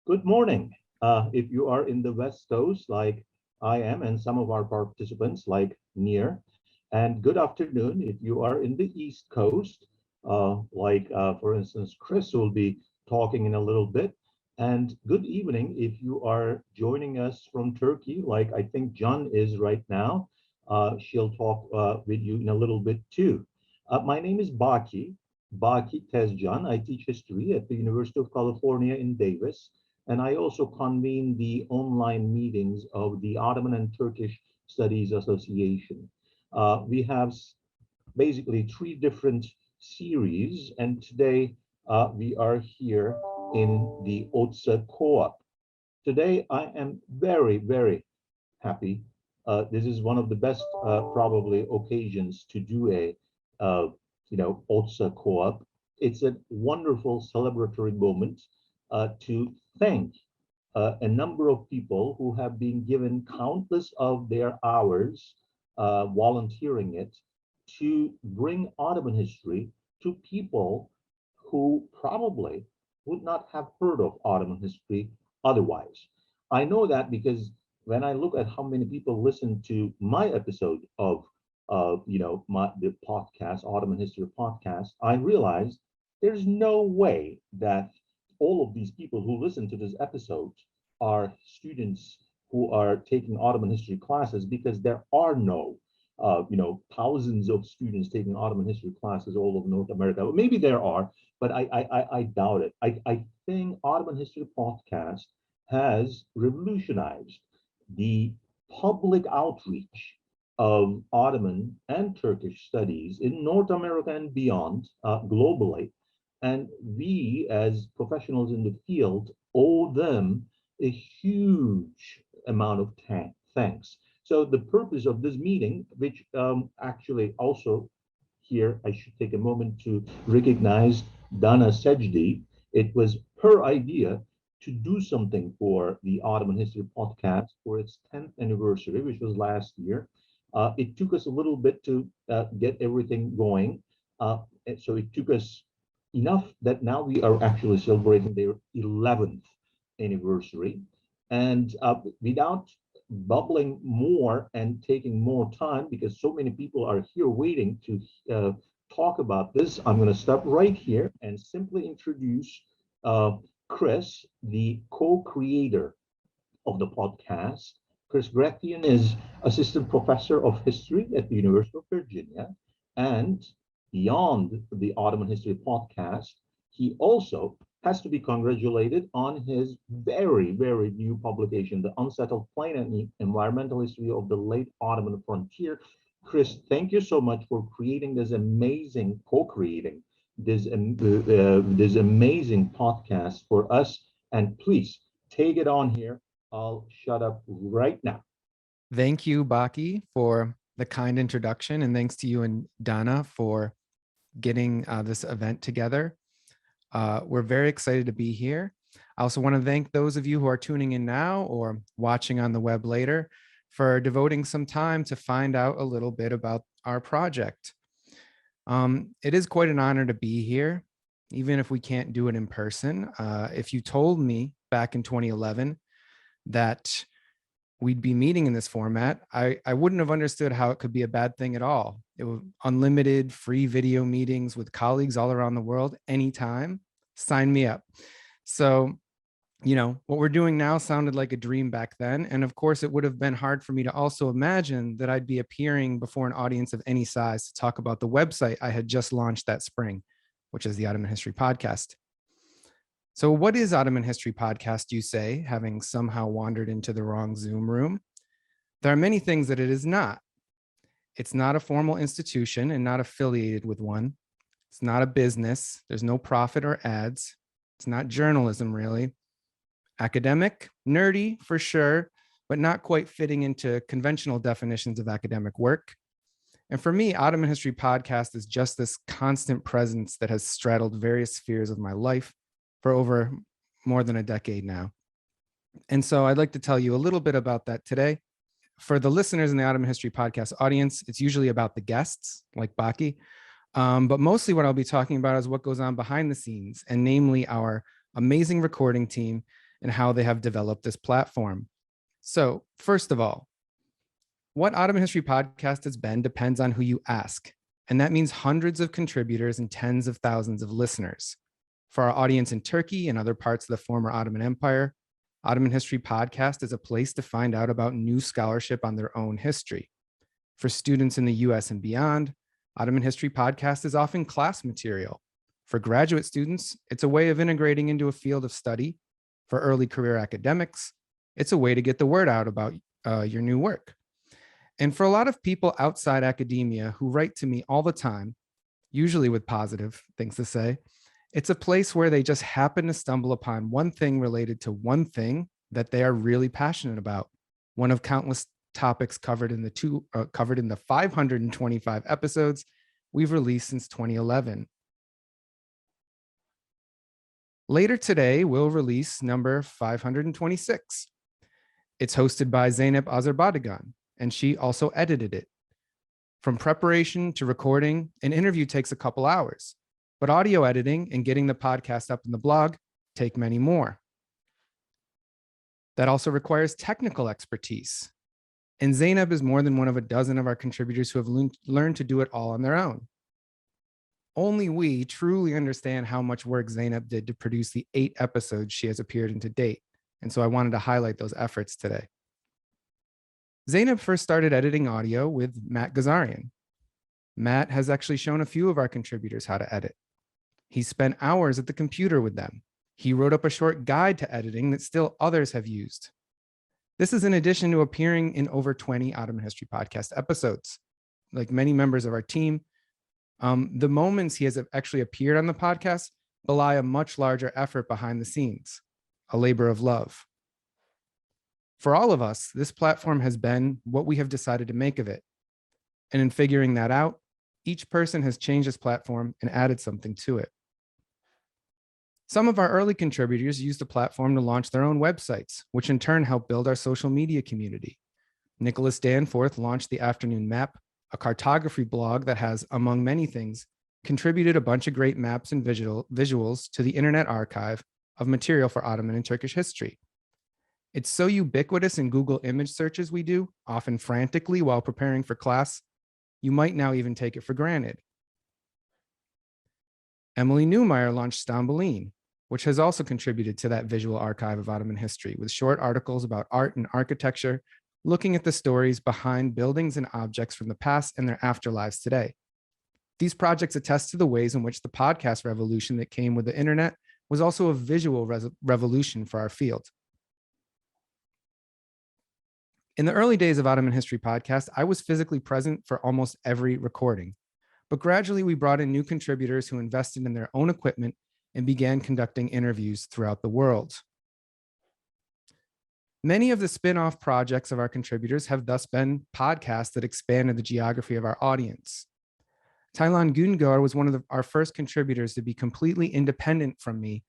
Good morning. If you are in the West Coast, like I am, and some of our participants, like Near, and good afternoon if you are in the East Coast, for instance, Chris will be talking in a little bit, and good evening if you are joining us from Turkey, like I think John is right now. She'll talk with you in a little bit too. My name is Baki Tezcan. I teach history at the University of California in Davis. And I also convene the online meetings of the Ottoman and Turkish Studies Association. We have basically three different series, and today we are here in the OTSA Co-Op. Today I am very, very happy. This is one of the best probably occasions to do a OTSA Co-op. It's a wonderful celebratory moment to thank a number of people who have been given countless of their hours volunteering it to bring Ottoman history to people who probably would not have heard of Ottoman history otherwise. I know that because when I look at how many people listen to my episode of the podcast, Ottoman History Podcast, I realize there's no way that all of these people who listen to this episode are students who are taking Ottoman history classes, because there are no thousands of students taking Ottoman history classes all over North America. Well, maybe there are, but I doubt it. I think Ottoman History Podcast has revolutionized the public outreach of Ottoman and Turkish studies in North America and beyond, globally. And we, as professionals in the field, owe them a huge amount of thanks. So the purpose of this meeting, which actually also here, I should take a moment to recognize Dana Sejdi. It was her idea to do something for the Ottoman History Podcast for its 10th anniversary, which was last year. It took us a little bit to get everything going. And so it took us enough that now we are actually celebrating their 11th anniversary. And without bubbling more and taking more time, because so many people are here waiting to talk about this, I'm going to stop right here and simply introduce Chris, the co-creator of the podcast. Chris Gratien is assistant professor of history at the University of Virginia, and beyond the Ottoman History Podcast, he also has to be congratulated on his very, very new publication, The Unsettled Plain and Environmental History of the Late Ottoman Frontier. Chris, thank you so much for creating this amazing, co-creating this amazing podcast for us. And please take it on here. I'll shut up right now. Thank you, Baki, for the kind introduction, and thanks to you and Dana for getting this event together. We're very excited to be here. I also want to thank those of you who are tuning in now or watching on the web later for devoting some time to find out a little bit about our project. It is quite an honor to be here, even if we can't do it in person. If you told me back in 2011 that we'd be meeting in this format, I wouldn't have understood how it could be a bad thing at all. It was unlimited free video meetings with colleagues all around the world, anytime. Sign me up. So, what we're doing now sounded like a dream back then. And of course, it would have been hard for me to also imagine that I'd be appearing before an audience of any size to talk about the website I had just launched that spring, which is the Ottoman History Podcast. So what is Ottoman History Podcast, you say, having somehow wandered into the wrong Zoom room? There are many things that it is not. It's not a formal institution and not affiliated with one. It's not a business. There's no profit or ads. It's not journalism, really. Academic, nerdy for sure, but not quite fitting into conventional definitions of academic work. And for me, Ottoman History Podcast is just this constant presence that has straddled various spheres of my life for over more than a decade now. And so I'd like to tell you a little bit about that today. For the listeners in the Ottoman History Podcast audience, it's usually about the guests, like Baki. But mostly what I'll be talking about is what goes on behind the scenes, and namely our amazing recording team and how they have developed this platform. So first of all, what Ottoman History Podcast has been depends on who you ask. And that means hundreds of contributors and tens of thousands of listeners. For our audience in Turkey and other parts of the former Ottoman Empire, Ottoman History Podcast is a place to find out about new scholarship on their own history. For students in the US and beyond, Ottoman History Podcast is often class material. For graduate students, it's a way of integrating into a field of study. For early career academics, it's a way to get the word out about your new work. And for a lot of people outside academia who write to me all the time, usually with positive things to say, it's a place where they just happen to stumble upon one thing related to one thing that they are really passionate about. One of countless topics covered in the 525 episodes we've released since 2011. Later today, we'll release number 526. It's hosted by Zeynep Azerbadigan, and she also edited it. From preparation to recording, an interview takes a couple hours, but audio editing and getting the podcast up in the blog take many more. That also requires technical expertise. And Zeynep is more than one of a dozen of our contributors who have learned to do it all on their own. Only we truly understand how much work Zeynep did to produce the 8 episodes she has appeared in to date. And so I wanted to highlight those efforts today. Zeynep first started editing audio with Matt Gazarian. Matt has actually shown a few of our contributors how to edit. He spent hours at the computer with them. He wrote up a short guide to editing that still others have used. This is in addition to appearing in over 20 Ottoman History Podcast episodes. Like many members of our team, the moments he has actually appeared on the podcast belie a much larger effort behind the scenes, a labor of love. For all of us, this platform has been what we have decided to make of it. And in figuring that out, each person has changed this platform and added something to it. Some of our early contributors used the platform to launch their own websites, which in turn helped build our social media community. Nicholas Danforth launched the Afternoon Map, a cartography blog that has, among many things, contributed a bunch of great maps and visuals to the Internet Archive of material for Ottoman and Turkish history. It's so ubiquitous in Google image searches we do, often frantically while preparing for class, you might now even take it for granted. Emily Newmeyer launched Stamboline, which has also contributed to that visual archive of Ottoman history with short articles about art and architecture, looking at the stories behind buildings and objects from the past and their afterlives today. These projects attest to the ways in which the podcast revolution that came with the internet was also a visual revolution for our field. In the early days of Ottoman History Podcast, I was physically present for almost every recording, but gradually we brought in new contributors who invested in their own equipment and began conducting interviews throughout the world. Many of the spin-off projects of our contributors have thus been podcasts that expanded the geography of our audience. Taylan Gungar was one of our first contributors to be completely independent from me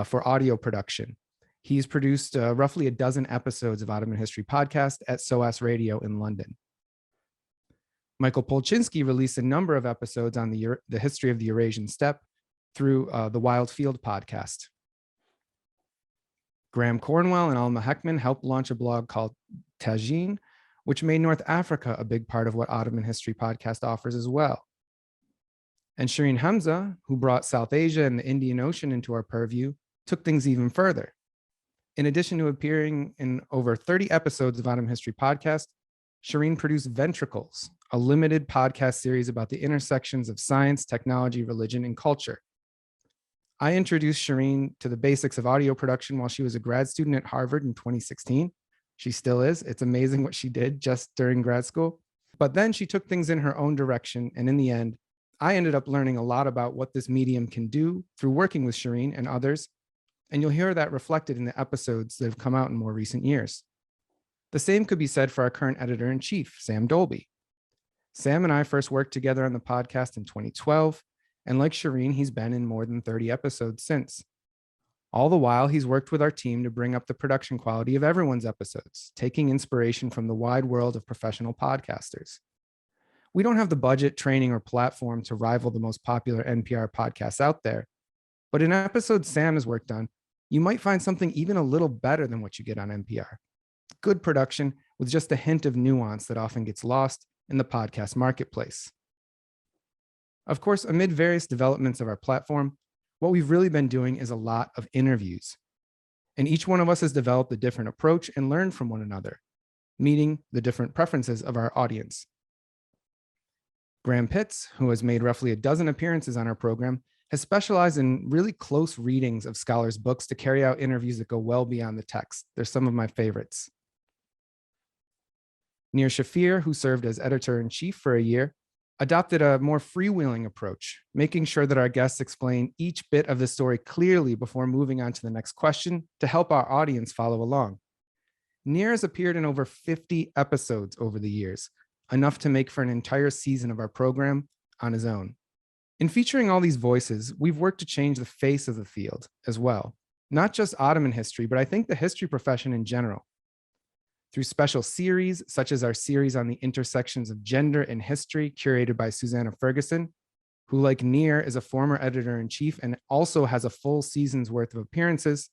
for audio production. He's produced roughly a dozen episodes of Ottoman History Podcast at SOAS Radio in London. Michael Polchinski released a number of episodes on the history of the Eurasian steppe through the Wild Field podcast. Graham Cornwell and Alma Heckman helped launch a blog called Tajin, which made North Africa a big part of what Ottoman History Podcast offers as well. And Shireen Hamza, who brought South Asia and the Indian Ocean into our purview, took things even further. In addition to appearing in over 30 episodes of Ottoman History Podcast, Shireen produced Ventricles, a limited podcast series about the intersections of science, technology, religion, and culture. I introduced Shireen to the basics of audio production while she was a grad student at Harvard in 2016. She still is. It's amazing what she did just during grad school. But then she took things in her own direction. And in the end, I ended up learning a lot about what this medium can do through working with Shireen and others. And you'll hear that reflected in the episodes that have come out in more recent years. The same could be said for our current editor-in-chief, Sam Dolby. Sam and I first worked together on the podcast in 2012, and like Shireen, he's been in more than 30 episodes since. All the while, he's worked with our team to bring up the production quality of everyone's episodes, taking inspiration from the wide world of professional podcasters. We don't have the budget, training, or platform to rival the most popular NPR podcasts out there, but in episodes Sam has worked on, you might find something even a little better than what you get on NPR. Good production with just a hint of nuance that often gets lost in the podcast marketplace. Of course, amid various developments of our platform, what we've really been doing is a lot of interviews. And each one of us has developed a different approach and learned from one another, meeting the different preferences of our audience. Graham Pitts, who has made roughly a dozen appearances on our program, has specialized in really close readings of scholars' books to carry out interviews that go well beyond the text. They're some of my favorites. Nir Shafir, who served as editor-in-chief for a year, adopted a more freewheeling approach, making sure that our guests explain each bit of the story clearly before moving on to the next question to help our audience follow along. Nir has appeared in over 50 episodes over the years, enough to make for an entire season of our program on his own. In featuring all these voices, we've worked to change the face of the field as well, not just Ottoman history, but I think the history profession in general. Through special series, such as our series on the intersections of gender and history, curated by Susanna Ferguson, who, like Nir, is a former editor-in-chief and also has a full season's worth of appearances,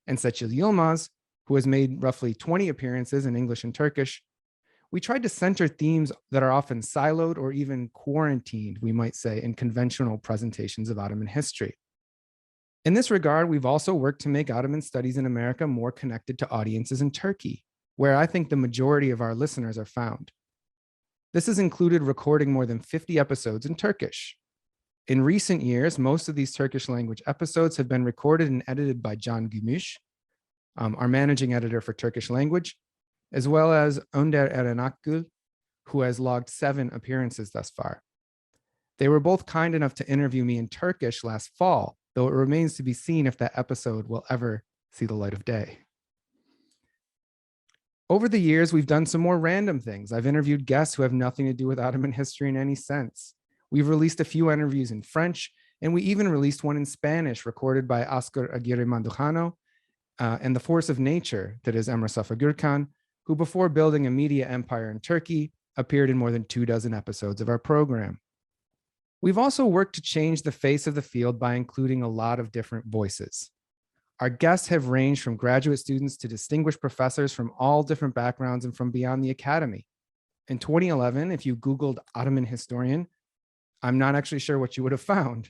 and Seçil Yilmaz, who has made roughly 20 appearances in English and Turkish. We tried to center themes that are often siloed or even quarantined, we might say, in conventional presentations of Ottoman history. In this regard, we've also worked to make Ottoman studies in America more connected to audiences in Turkey, where I think the majority of our listeners are found. This has included recording more than 50 episodes in Turkish. In recent years, most of these Turkish language episodes have been recorded and edited by Can Gümüş, our managing editor for Turkish language, as well as Önder Erenakgül, who has logged 7 appearances thus far. They were both kind enough to interview me in Turkish last fall, though it remains to be seen if that episode will ever see the light of day. Over the years, we've done some more random things. I've interviewed guests who have nothing to do with Ottoman history in any sense. We've released a few interviews in French, and we even released one in Spanish recorded by Oscar Aguirre Mandujano and the Force of Nature, that is Emre Safa Gürkan, who before building a media empire in Turkey, appeared in more than 24 episodes of our program. We've also worked to change the face of the field by including a lot of different voices. Our guests have ranged from graduate students to distinguished professors from all different backgrounds and from beyond the academy. In 2011, if you Googled Ottoman historian, I'm not actually sure what you would have found,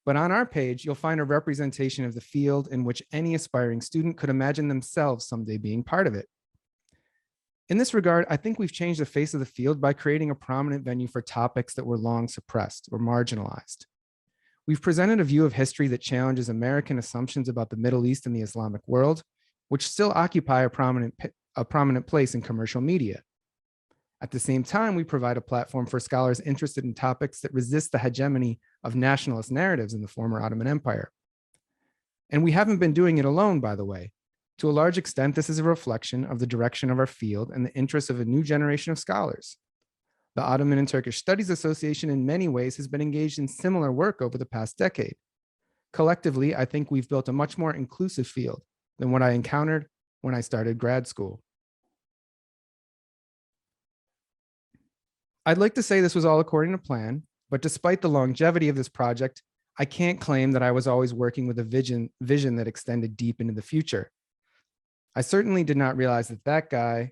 but on our page, you'll find a representation of the field in which any aspiring student could imagine themselves someday being part of it. In this regard, I think we've changed the face of the field by creating a prominent venue for topics that were long suppressed or marginalized. We've presented a view of history that challenges American assumptions about the Middle East and the Islamic world, which still occupy a prominent place in commercial media. At the same time, we provide a platform for scholars interested in topics that resist the hegemony of nationalist narratives in the former Ottoman Empire. And we haven't been doing it alone, by the way. To a large extent, this is a reflection of the direction of our field and the interests of a new generation of scholars. The Ottoman and Turkish Studies Association in many ways has been engaged in similar work over the past decade. Collectively, I think we've built a much more inclusive field than what I encountered when I started grad school. I'd like to say this was all according to plan, but despite the longevity of this project, I can't claim that I was always working with a vision that extended deep into the future. I certainly did not realize that that guy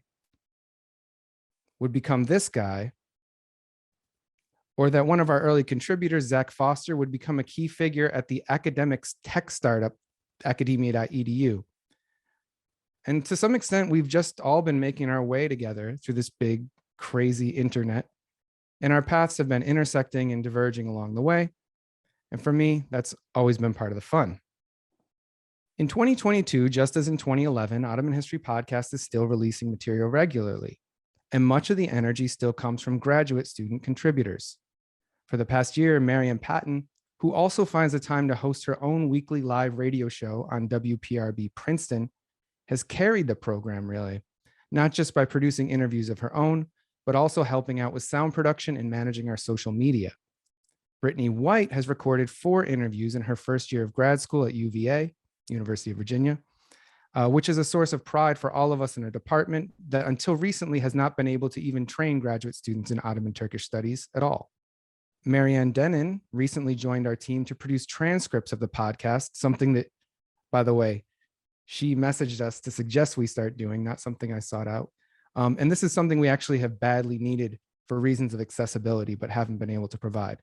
would become this guy, or that one of our early contributors, Zach Foster, would become a key figure at the academics tech startup, academia.edu. And to some extent, we've just all been making our way together through this big, crazy internet. And our paths have been intersecting and diverging along the way. And for me, that's always been part of the fun. In 2022, just as in 2011, Ottoman History Podcast is still releasing material regularly. And much of the energy still comes from graduate student contributors. For the past year, Marianne Patton, who also finds the time to host her own weekly live radio show on WPRB Princeton, has carried the program really, not just by producing interviews of her own, but also helping out with sound production and managing our social media. Brittany White has recorded 4 interviews in her first year of grad school at UVA, University of Virginia, which is a source of pride for all of us in a department that until recently has not been able to even train graduate students in Ottoman Turkish studies at all. Marianne Denon recently joined our team to produce transcripts of the podcast, something that by the way, she messaged us to suggest we start doing, not something I sought out. And this is something we actually have badly needed for reasons of accessibility, but haven't been able to provide.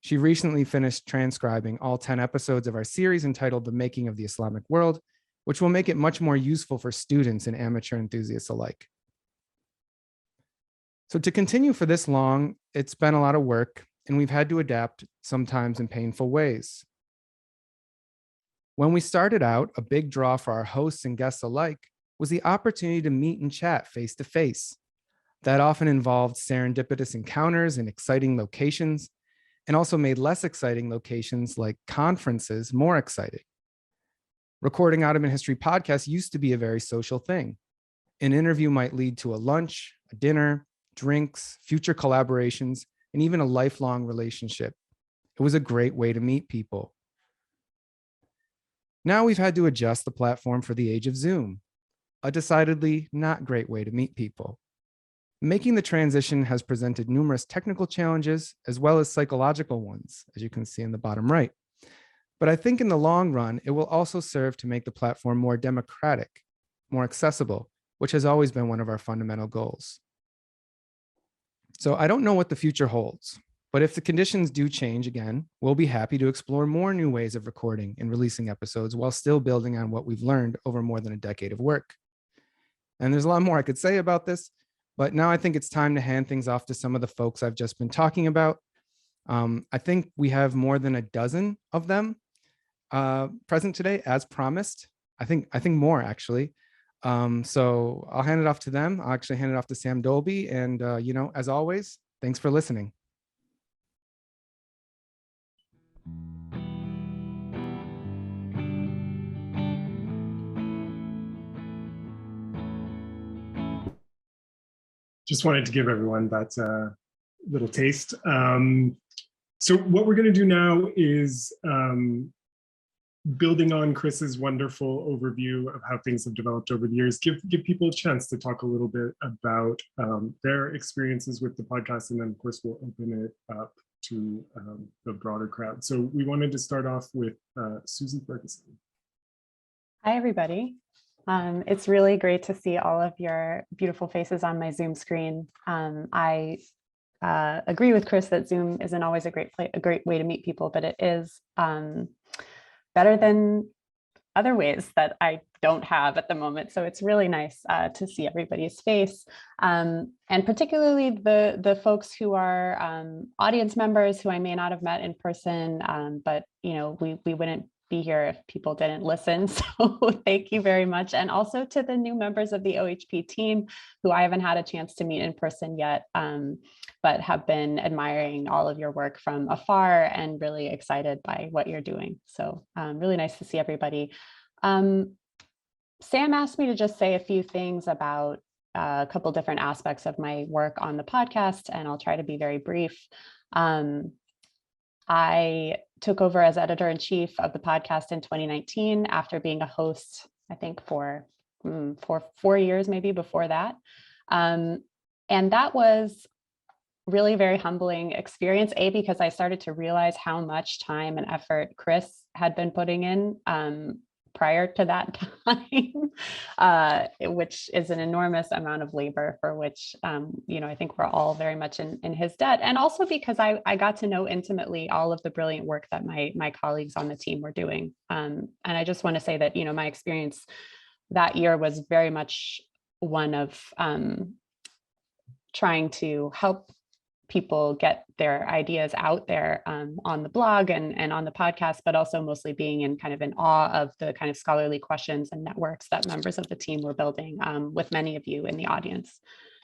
She recently finished transcribing all 10 episodes of our series entitled The Making of the Islamic World, which will make it much more useful for students and amateur enthusiasts alike. So to continue for this long, it's been a lot of work, and we've had to adapt sometimes in painful ways. When we started out, a big draw for our hosts and guests alike was the opportunity to meet and chat face to face. That often involved serendipitous encounters in exciting locations, and also made less exciting locations like conferences more exciting. Recording Ottoman History Podcast used to be a very social thing. An interview might lead to a lunch, a dinner, drinks, future collaborations, and even a lifelong relationship. It was a great way to meet people. Now we've had to adjust the platform for the age of Zoom, a decidedly not great way to meet people. Making the transition has presented numerous technical challenges as well as psychological ones, as you can see in the bottom right. But I think in the long run, it will also serve to make the platform more democratic, more accessible, which has always been one of our fundamental goals. So I don't know what the future holds, but if the conditions do change again, we'll be happy to explore more new ways of recording and releasing episodes while still building on what we've learned over more than a decade of work. And there's a lot more I could say about this, but now I think it's time to hand things off to some of the folks I've just been talking about. I think we have more than a dozen of them present today, as promised. I think more actually. So I'll hand it off to them. I'll actually hand it off to Sam Dolby. And as always, thanks for listening. Just wanted to give everyone that little taste. So what we're going to do now is building on Chris's wonderful overview of how things have developed over the years, give people a chance to talk a little bit about their experiences with the podcast, and then of course we'll open it up to the broader crowd. So we wanted to start off with Susie Ferguson. Hi, everybody. It's really great to see all of your beautiful faces on my Zoom screen. I agree with Chris that Zoom isn't always a great way to meet people, but it is better than other ways that I don't have at the moment. So it's really nice to see everybody's face, and particularly the folks who are audience members who I may not have met in person, but we wouldn't be here if people didn't listen. So thank you very much. And also to the new members of the OHP team who I haven't had a chance to meet in person yet, but have been admiring all of your work from afar and really excited by what you're doing. So really nice to see everybody. Sam asked me to just say a few things about a couple different aspects of my work on the podcast, and I'll try to be very brief. I took over as editor-in-chief of the podcast in 2019 after being a host, I think for 4 years, maybe before that. And that was really very humbling experience, because I started to realize how much time and effort Chris had been putting in prior to that time, which is an enormous amount of labor for which, I think we're all very much in his debt. And also because I got to know intimately all of the brilliant work that my colleagues on the team were doing. And I just want to say that, my experience that year was very much one of trying to help people get their ideas out there on the blog and on the podcast, but also mostly being in awe of the kind of scholarly questions and networks that members of the team were building with many of you in the audience.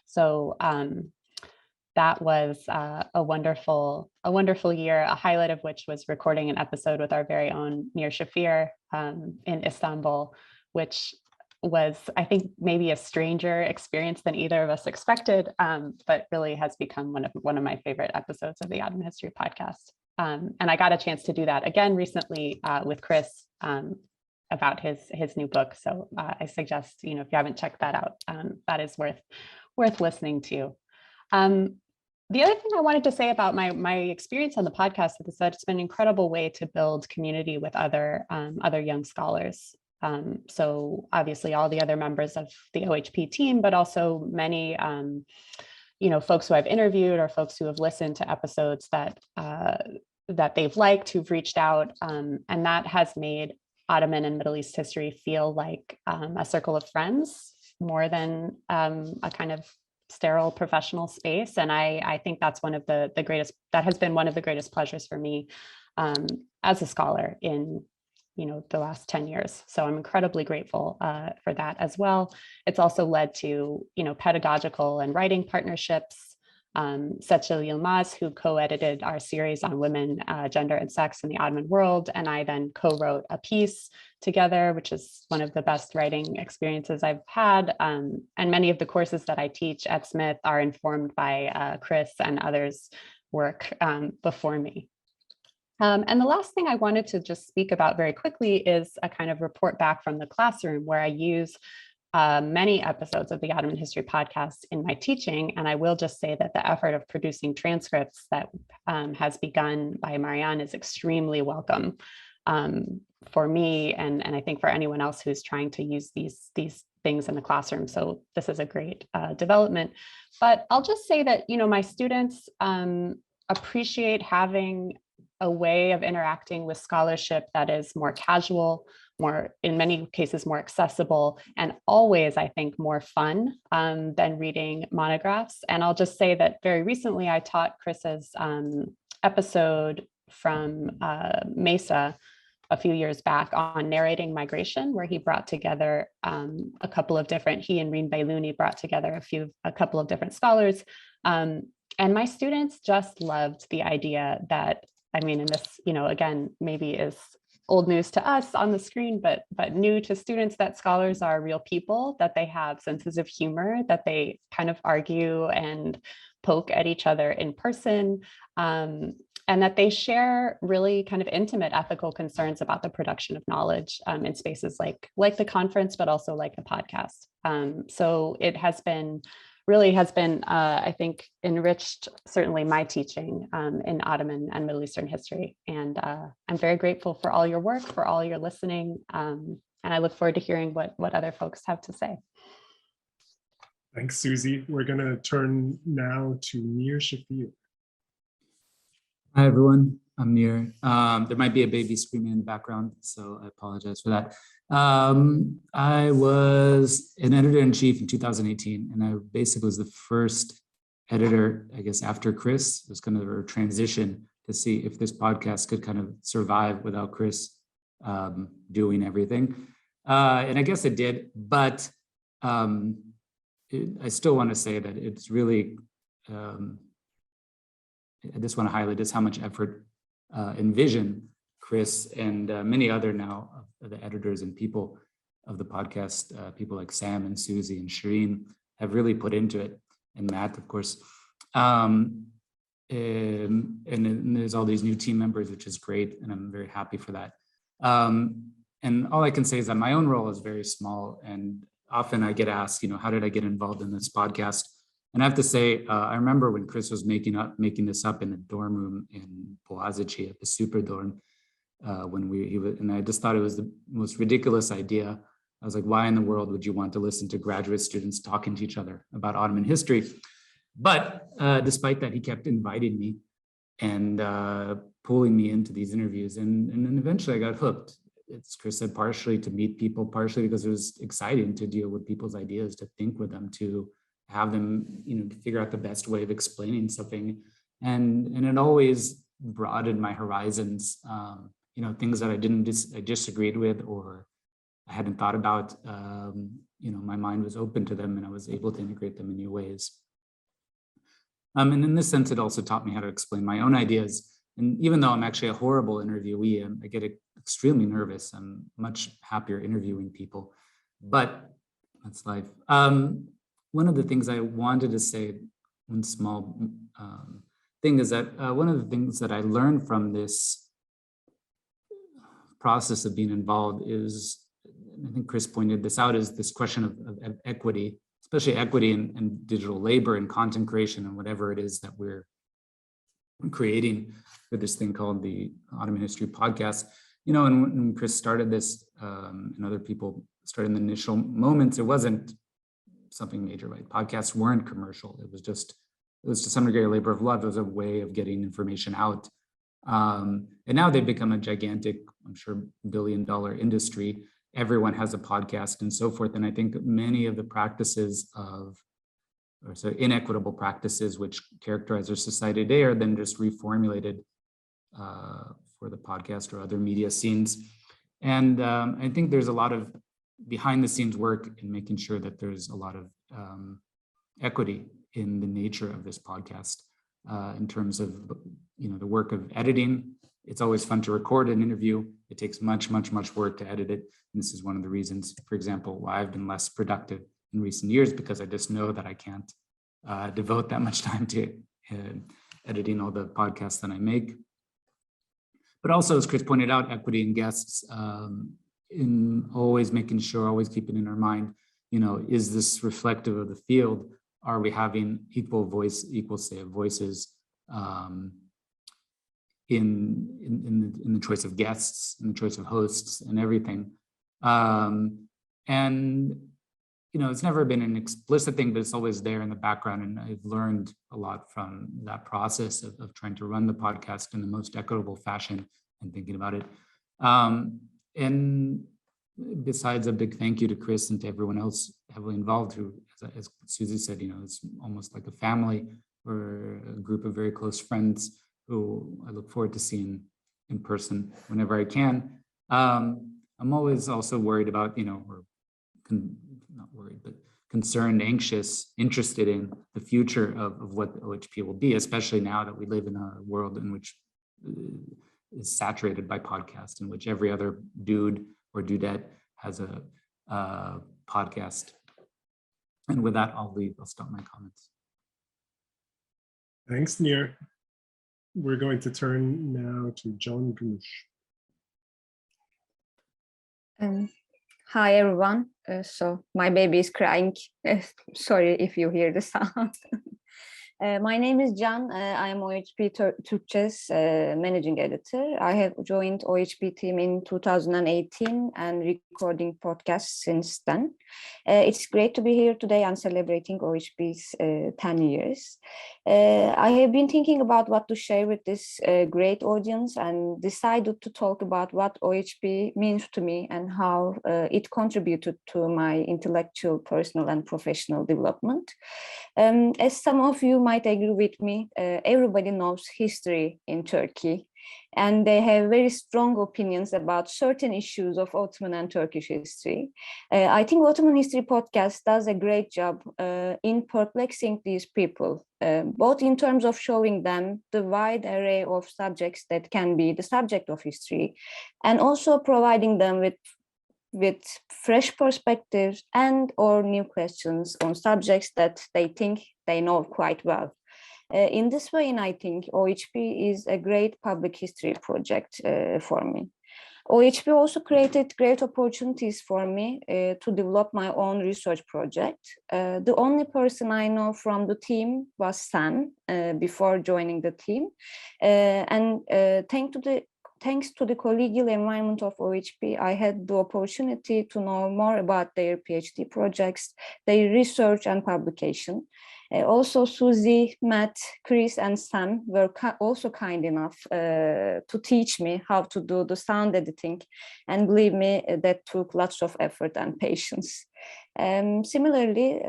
So that was a wonderful year, a highlight of which was recording an episode with our very own Mir Shafir in Istanbul, which was, I think, maybe a stranger experience than either of us expected, but really has become one of my favorite episodes of the Ottoman History Podcast. And I got a chance to do that again recently with Chris about his new book. So I suggest, if you haven't checked that out, that is worth listening to. The other thing I wanted to say about my experience on the podcast is that it's been an incredible way to build community with other young scholars. So obviously all the other members of the OHP team, but also many folks who I've interviewed or folks who have listened to episodes that they've liked, who've reached out, and that has made Ottoman and Middle East history feel like a circle of friends more than a kind of sterile professional space. And I think that's one of the greatest, that has been one of the greatest pleasures for me as a scholar in the last 10 years. So I'm incredibly grateful for that as well. It's also led to pedagogical and writing partnerships. Setchil Yilmaz, who co-edited our series on women, gender, and sex in the Ottoman world, and I then co-wrote a piece together, which is one of the best writing experiences I've had. And many of the courses that I teach at Smith are informed by Chris and others' work before me. And the last thing I wanted to just speak about very quickly is a kind of report back from the classroom, where I use many episodes of the Ottoman History Podcast in my teaching. And I will just say that the effort of producing transcripts that has begun by Marianne is extremely welcome for me, and I think for anyone else who's trying to use these things in the classroom. So this is a great development. But I'll just say that my students appreciate having a way of interacting with scholarship that is more casual, more, in many cases, more accessible, and always, I think, more fun than reading monographs. And I'll just say that very recently, I taught Chris's episode from Mesa a few years back on narrating migration, where he brought together a couple of different, he and Reen Bailouni brought together a couple of different scholars. And my students just loved the idea that, I mean, and this, again, maybe is old news to us on the screen, but new to students, that scholars are real people, that they have senses of humor, that they kind of argue and poke at each other in person, and that they share really kind of intimate ethical concerns about the production of knowledge in spaces like the conference, but also like the podcast. So it has been, I think, enriched certainly my teaching in Ottoman and Middle Eastern history. And I'm very grateful for all your work, for all your listening. And I look forward to hearing what other folks have to say. Thanks, Susie. We're going to turn now to Nir Shafir. Hi, everyone. I'm Nir. There might be a baby screaming in the background, so I apologize for that. I was an editor-in-chief in 2018, and I basically was the first editor, I guess, after Chris. It was kind of a transition to see if this podcast could kind of survive without Chris doing everything. And I guess it did, but I still want to say that it's really, I just want to highlight just how much effort and vision Chris and many other now of the editors and people of the podcast, people like Sam and Susie and Shireen, have really put into it, and Matt, of course. And there's all these new team members, which is great, and I'm very happy for that. And all I can say is that my own role is very small, and often I get asked, how did I get involved in this podcast? And I have to say, I remember when Chris was making this up in a dorm room in Boğaziçi at the Super Dorm, and I just thought it was the most ridiculous idea. I was like, why in the world would you want to listen to graduate students talking to each other about Ottoman history? But despite that, he kept inviting me and pulling me into these interviews. And then eventually I got hooked. It's Chris said, partially to meet people, partially because it was exciting to deal with people's ideas, to think with them, to have them, figure out the best way of explaining something. And it always broadened my horizons, things that I disagreed with or I hadn't thought about, my mind was open to them and I was able to integrate them in new ways. And in this sense, it also taught me how to explain my own ideas. And even though I'm actually a horrible interviewee, I get extremely nervous. I'm much happier interviewing people, but that's life. One of the things I wanted to say, one small thing, is that one of the things that I learned from this process of being involved is, I think Chris pointed this out, is this question of equity especially equity and digital labor and content creation and whatever it is that we're creating with this thing called the Ottoman History Podcast. You know, and when Chris started this and other people started in the initial moments, it wasn't something major, right? Podcasts weren't commercial. It was to some degree a labor of love. It was a way of getting information out. And now they've become a gigantic, I'm sure, billion-dollar industry. Everyone has a podcast and so forth. And I think many of the practices so inequitable practices which characterize our society today are then just reformulated for the podcast or other media scenes. And I think there's a lot of behind the scenes work in making sure that there's a lot of equity in the nature of this podcast in terms of, you know, the work of editing. It's always fun to record an interview. It takes much work to edit it. And this is one of the reasons, for example, why I've been less productive in recent years, because I just know that I can't devote that much time to editing all the podcasts that I make. But also, as Chris pointed out, equity in guests, in always making sure, always keeping in our mind, you know, is this reflective of the field? Are we having equal say of voices in the choice of guests, in the choice of hosts and everything? And, you know, it's never been an explicit thing, but it's always there in the background. And I've learned a lot from that process of trying to run the podcast in the most equitable fashion and thinking about it. And besides, a big thank you to Chris and to everyone else heavily involved who, as Susie said, you know, it's almost like a family or a group of very close friends who I look forward to seeing in person whenever I can. I'm always also worried about, you know, not worried, but concerned, anxious, interested in the future of what the OHP will be, especially now that we live in a world in which is saturated by podcasts, in which every other dude or dudette has a podcast. And with that, I'll stop my comments. Thanks, Nir. We're going to turn now to John Goosh. Hi, everyone. So my baby is crying. Sorry if you hear the sound. My name is Can. I am OHP Turkçe's managing editor. I have joined OHP team in 2018 and recording podcasts since then. It's great to be here today and celebrating OHP's 10 years. I have been thinking about what to share with this great audience and decided to talk about what OHP means to me and how it contributed to my intellectual, personal, and professional development. As some of you might agree with me, everybody knows history in Turkey, and they have very strong opinions about certain issues of Ottoman and Turkish history. I think Ottoman History Podcast does a great job in perplexing these people, both in terms of showing them the wide array of subjects that can be the subject of history, and also providing them with fresh perspectives and or new questions on subjects that they think they know quite well. In this way, I think OHP is a great public history project for me. OHP also created great opportunities for me to develop my own research project. The only person I know from the team was Sam before joining the team. Thanks to the collegial environment of OHP, I had the opportunity to know more about their PhD projects, their research and publication. Also, Susie, Matt, Chris, and Sam were also kind enough to teach me how to do the sound editing. And believe me, that took lots of effort and patience. Similarly,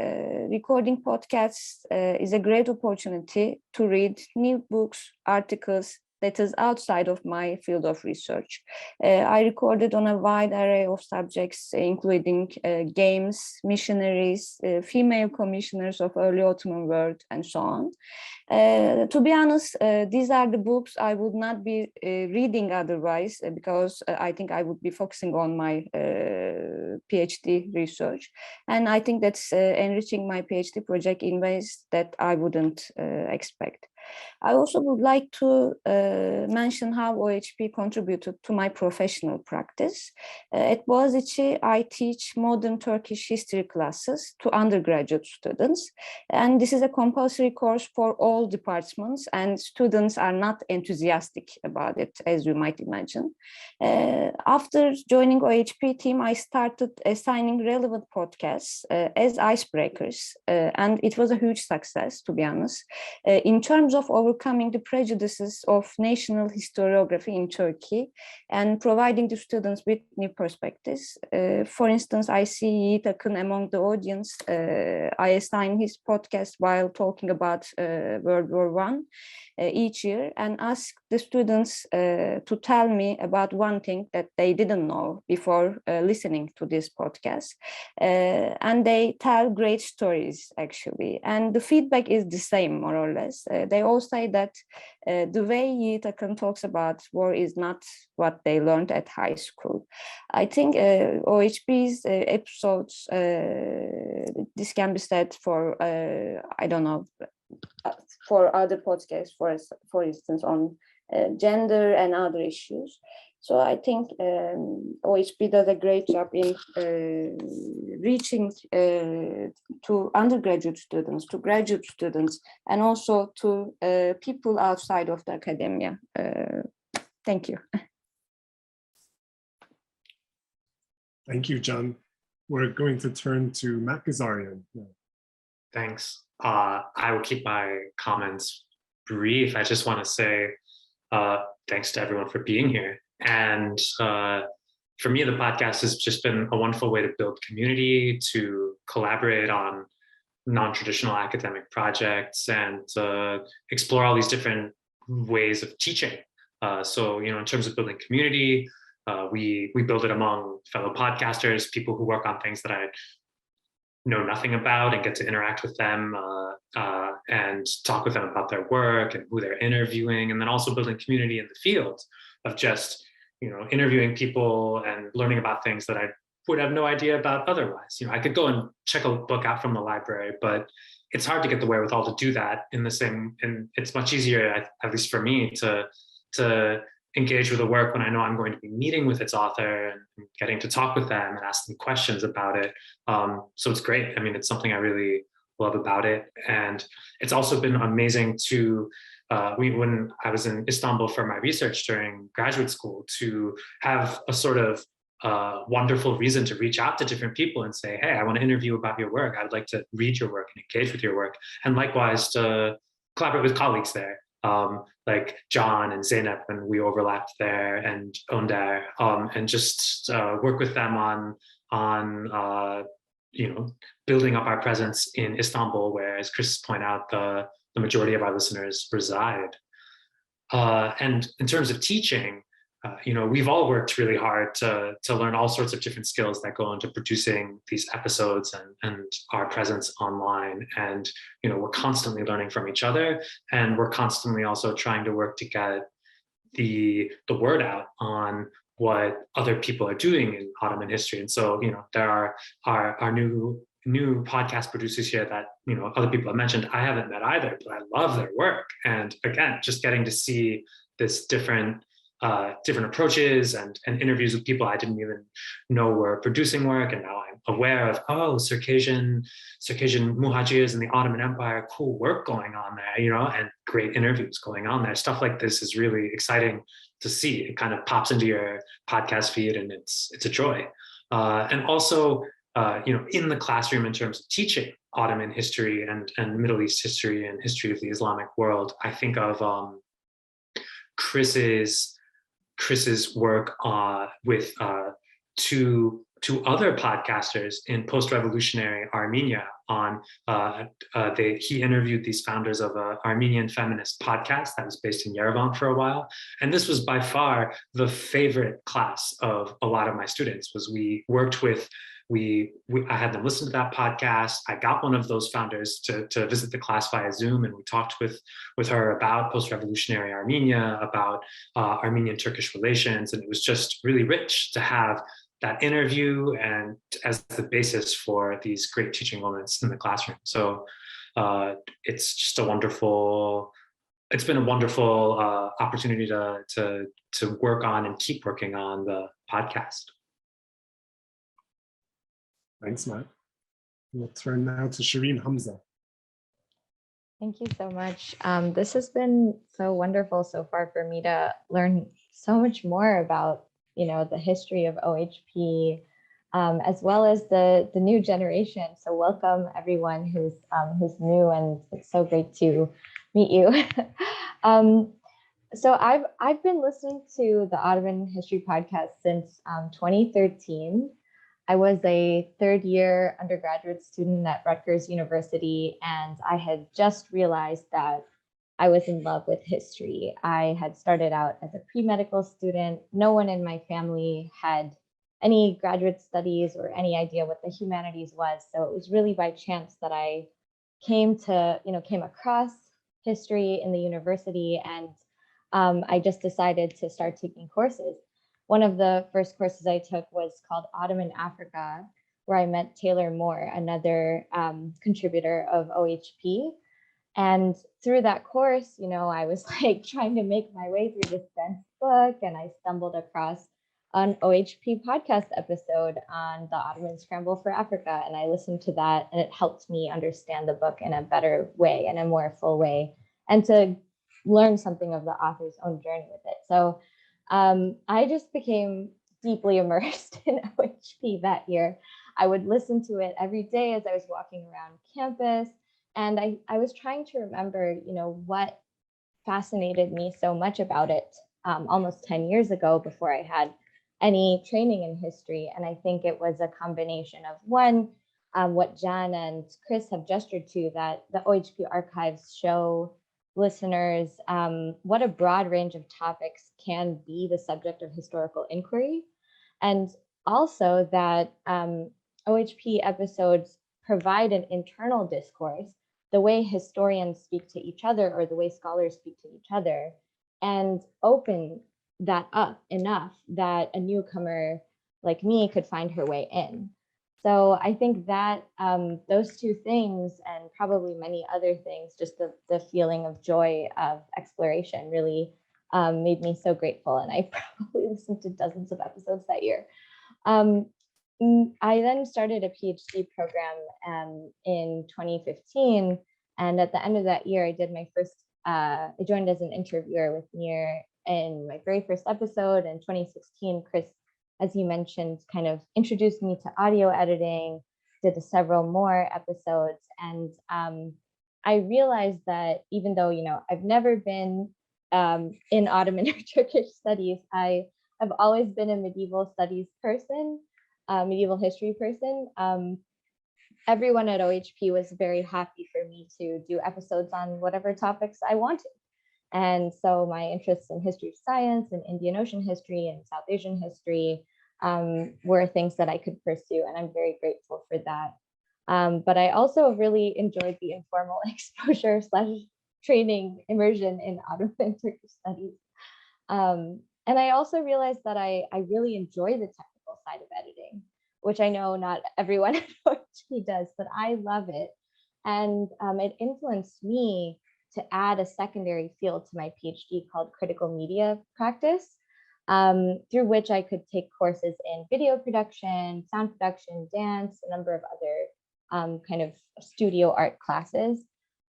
recording podcasts is a great opportunity to read new books, articles, that is outside of my field of research. I recorded on a wide array of subjects, including games, missionaries, female commissioners of early Ottoman world, and so on. To be honest, these are the books I would not be reading otherwise, because I think I would be focusing on my PhD research. And I think that's enriching my PhD project in ways that I wouldn't expect. I also would like to mention how OHP contributed to my professional practice. At Boğaziçi, I teach modern Turkish history classes to undergraduate students, and this is a compulsory course for all departments, and students are not enthusiastic about it, as you might imagine. After joining OHP team, I started assigning relevant podcasts as icebreakers, and it was a huge success, to be honest, in terms of overcoming the prejudices of national historiography in Turkey and providing the students with new perspectives. For instance, I see Yiğit Akın among the audience. I assign his podcast while talking about World War I each year, and ask the students to tell me about one thing that they didn't know before listening to this podcast. And they tell great stories, actually. And the feedback is the same, more or less. They all say that the way Yiğit Akın talks about war is not what they learned at high school. I think OHP's episodes, this can be said for, I don't know, for other podcasts, for instance, on gender and other issues. So I think OHP does a great job in reaching to undergraduate students, to graduate students, and also to people outside of the academia. Thank you. Thank you, Can. We're going to turn to Matt Gazarian. Thanks. I will keep my comments brief. I just want to say thanks to everyone for being here. And for me, the podcast has just been a wonderful way to build community, to collaborate on non-traditional academic projects, and explore all these different ways of teaching. So, in terms of building community, we build it among fellow podcasters, people who work on things that I know nothing about, and get to interact with them and talk with them about their work and who they're interviewing, and then also building community in the field of just interviewing people and learning about things that I would have no idea about otherwise. I could go and check a book out from the library, but it's hard to get the wherewithal to do that and it's much easier, at least for me, to engage with the work when I know I'm going to be meeting with its author and getting to talk with them and ask them questions about it. So it's great. I mean, it's something I really love about it. And it's also been amazing to, when I was in Istanbul for my research during graduate school, to have a sort of wonderful reason to reach out to different people and say, hey, I want to interview about your work. I would like to read your work and engage with your work. And likewise to collaborate with colleagues there. Like John and Zeynep, and we overlapped there, and Önder, and just work with them on building up our presence in Istanbul, where, as Chris pointed out, the majority of our listeners reside. And in terms of teaching, we've all worked really hard to learn all sorts of different skills that go into producing these episodes and our presence online. And, we're constantly learning from each other, and we're constantly also trying to work to get the word out on what other people are doing in Ottoman history. And so, there are our new podcast producers here that, other people have mentioned. I haven't met either, but I love their work. And again, just getting to see this different approaches and interviews with people I didn't even know were producing work, and now I'm aware of Circassian Muhajirs in the Ottoman Empire, cool work going on there, and great interviews going on there. Stuff like this is really exciting to see. It kind of pops into your podcast feed, and it's a joy. And also, in the classroom, in terms of teaching Ottoman history and Middle East history and history of the Islamic world, I think of Chris's work with two other podcasters in post-revolutionary Armenia on he interviewed these founders of an Armenian feminist podcast that was based in Yerevan for a while. And this was by far the favorite class of a lot of my students. I had them listen to that podcast. I got one of those founders to visit the class via Zoom, and we talked with her about post-revolutionary Armenia, about Armenian-Turkish relations, and it was just really rich to have that interview and as the basis for these great teaching moments in the classroom. So it's just a wonderful it's been a wonderful opportunity to work on and keep working on the podcast. Thanks, Matt. We'll turn now to Shireen Hamza. Thank you so much. This has been so wonderful so far for me to learn so much more about, the history of OHP, as well as the new generation. So welcome everyone who's new, and it's so great to meet you. So I've been listening to the Ottoman History Podcast since 2013. I was a third-year undergraduate student at Rutgers University, and I had just realized that I was in love with history. I had started out as a pre-medical student. No one in my family had any graduate studies or any idea what the humanities was. So it was really by chance that I came across history in the university, and I just decided to start taking courses. One of the first courses I took was called Ottoman Africa, where I met Taylor Moore, another contributor of OHP. And through that course, I was like trying to make my way through this dense book, and I stumbled across an OHP podcast episode on the Ottoman Scramble for Africa. And I listened to that, and it helped me understand the book in a better way, in a more full way, and to learn something of the author's own journey with it. So I just became deeply immersed in OHP that year. I would listen to it every day as I was walking around campus. And I was trying to remember, what fascinated me so much about it almost 10 years ago, before I had any training in history. And I think it was a combination of one, what Jan and Chris have gestured to, that the OHP archives show listeners what a broad range of topics can be the subject of historical inquiry. And also that OHP episodes provide an internal discourse, the way historians speak to each other, or the way scholars speak to each other, and open that up enough that a newcomer like me could find her way in. So I think that those two things, and probably many other things, just the feeling of joy of exploration, really made me so grateful. And I probably listened to dozens of episodes that year. I then started a PhD program in 2015. And at the end of that year, I did my first, I joined as an interviewer with Nir in my very first episode. In 2016, Chris, as you mentioned, kind of introduced me to audio editing, did several more episodes. And I realized that even though, I've never been in Ottoman or Turkish studies, I have always been a medieval studies person, medieval history person. Everyone at OHP was very happy for me to do episodes on whatever topics I wanted. And so my interests in history of science and Indian Ocean history and South Asian history were things that I could pursue. And I'm very grateful for that. But I also really enjoyed the informal exposure / training immersion in Ottoman Turkish studies. And I also realized that I really enjoy the technical side of editing, which I know not everyone at OHP does, but I love it. And it influenced me to add a secondary field to my PhD called critical media practice, through which I could take courses in video production, sound production, dance, a number of other kind of studio art classes.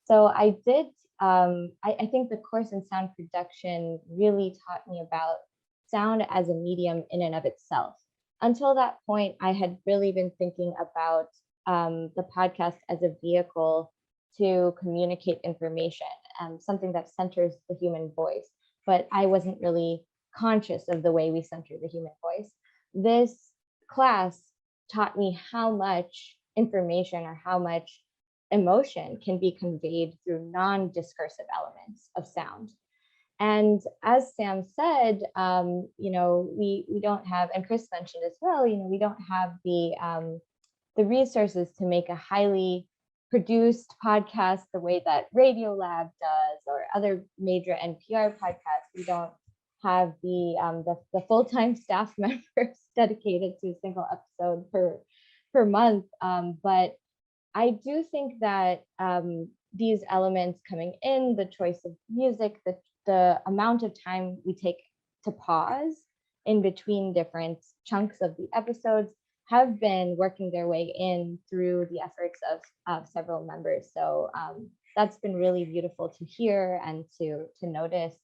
So I did, I think the course in sound production really taught me about sound as a medium in and of itself. Until that point, I had really been thinking about the podcast as a vehicle to communicate information, something that centers the human voice, but I wasn't really conscious of the way we center the human voice. This class taught me how much information or how much emotion can be conveyed through non-discursive elements of sound. And as Sam said, we don't have, and Chris mentioned as well, we don't have the resources to make a highly produced podcast the way that Radiolab does or other major NPR podcasts. We don't have the full-time staff members dedicated to a single episode per month. But I do think that these elements coming in, the choice of music, the amount of time we take to pause in between different chunks of the episodes have been working their way in through the efforts of several members. So that's been really beautiful to hear and to notice.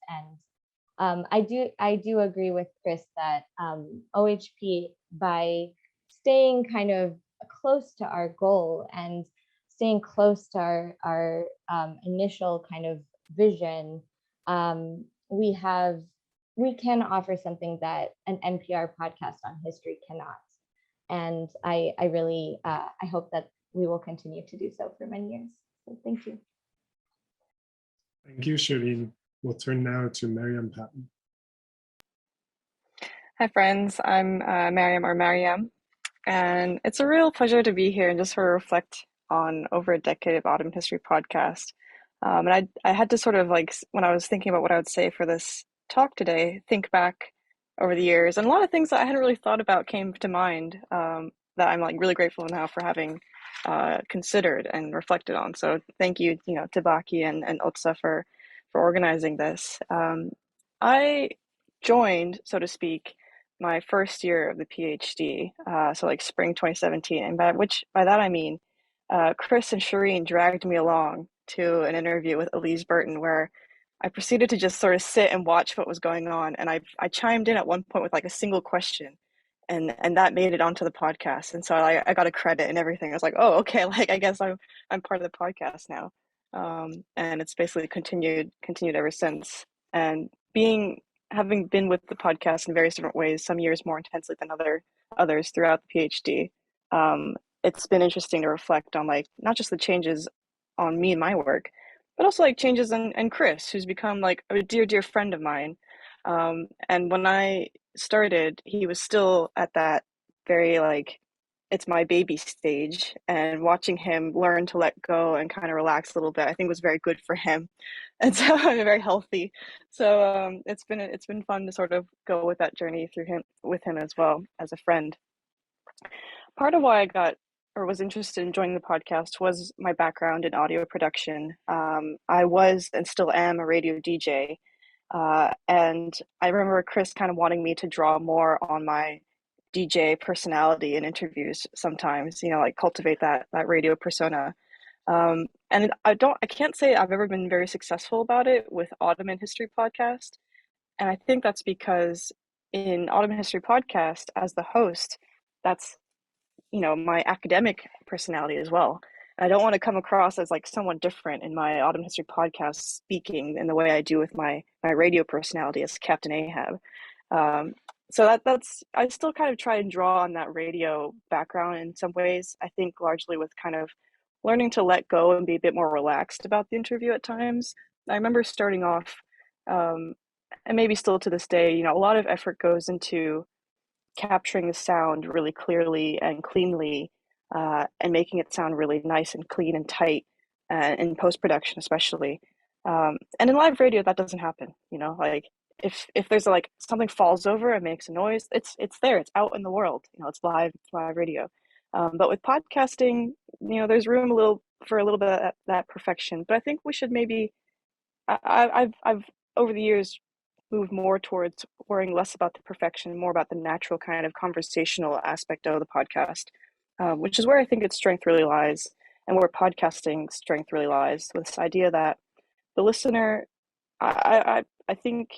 And I do agree with Chris that OHP, by staying kind of close to our goal and staying close to our initial kind of vision, we can offer something that an NPR podcast on history cannot. And I really I hope that we will continue to do so for many years. So thank you. Thank you, Shireen. We'll turn now to Mariam Patton. Hi, friends. I'm Mariam, and it's a real pleasure to be here and just sort of reflect on over a decade of Ottoman History Podcast. And I had to sort of, like, when I was thinking about what I would say for this talk today, think back over the years, and a lot of things that I hadn't really thought about came to mind that I'm like really grateful now for having considered and reflected on. So thank you, to Baki and OTSA for organizing this. I joined, so to speak, my first year of the PhD, so like spring 2017, and by that I mean Chris and Shireen dragged me along to an interview with Elise Burton where I proceeded to just sort of sit and watch what was going on, and I chimed in at one point with like a single question, and that made it onto the podcast, and so I got a credit and everything. I was like, oh, okay, like I guess I'm part of the podcast now, and it's basically continued ever since. And having been with the podcast in various different ways, some years more intensely than others throughout the PhD, it's been interesting to reflect on like not just the changes on me and my work, but also like changes in Chris, who's become like a dear friend of mine. And when I started, he was still at that very like it's my baby stage, and watching him learn to let go and kind of relax a little bit, I think was very good for him. And so I'm very healthy. So it's been fun to sort of go with that journey with him as well as a friend. Part of why I got or was interested in joining the podcast was my background in audio production. I was and still am a radio DJ. And I remember Chris kind of wanting me to draw more on my DJ personality in interviews sometimes, like cultivate that radio persona. And I can't say I've ever been very successful about it with Ottoman History Podcast. And I think that's because in Ottoman History Podcast, as the host, that's, my academic personality as well. I don't want to come across as like someone different in my Ottoman History Podcast speaking in the way I do with my radio personality as Captain Ahab. So that's I still kind of try and draw on that radio background in some ways. I think largely with kind of learning to let go and be a bit more relaxed about the interview at times. I remember starting off, and maybe still to this day, a lot of effort goes into capturing the sound really clearly and cleanly, and making it sound really nice and clean and tight, in post-production especially. And in live radio, that doesn't happen, like if there's like something falls over and makes a noise, it's there, it's out in the world, it's live radio. But with podcasting, there's room for a little bit of that perfection. But I think we should maybe, I've over the years moved more towards worrying less about the perfection, more about the natural kind of conversational aspect of the podcast, which is where I think its strength really lies, and where podcasting strength really lies, with this idea that the listener, I think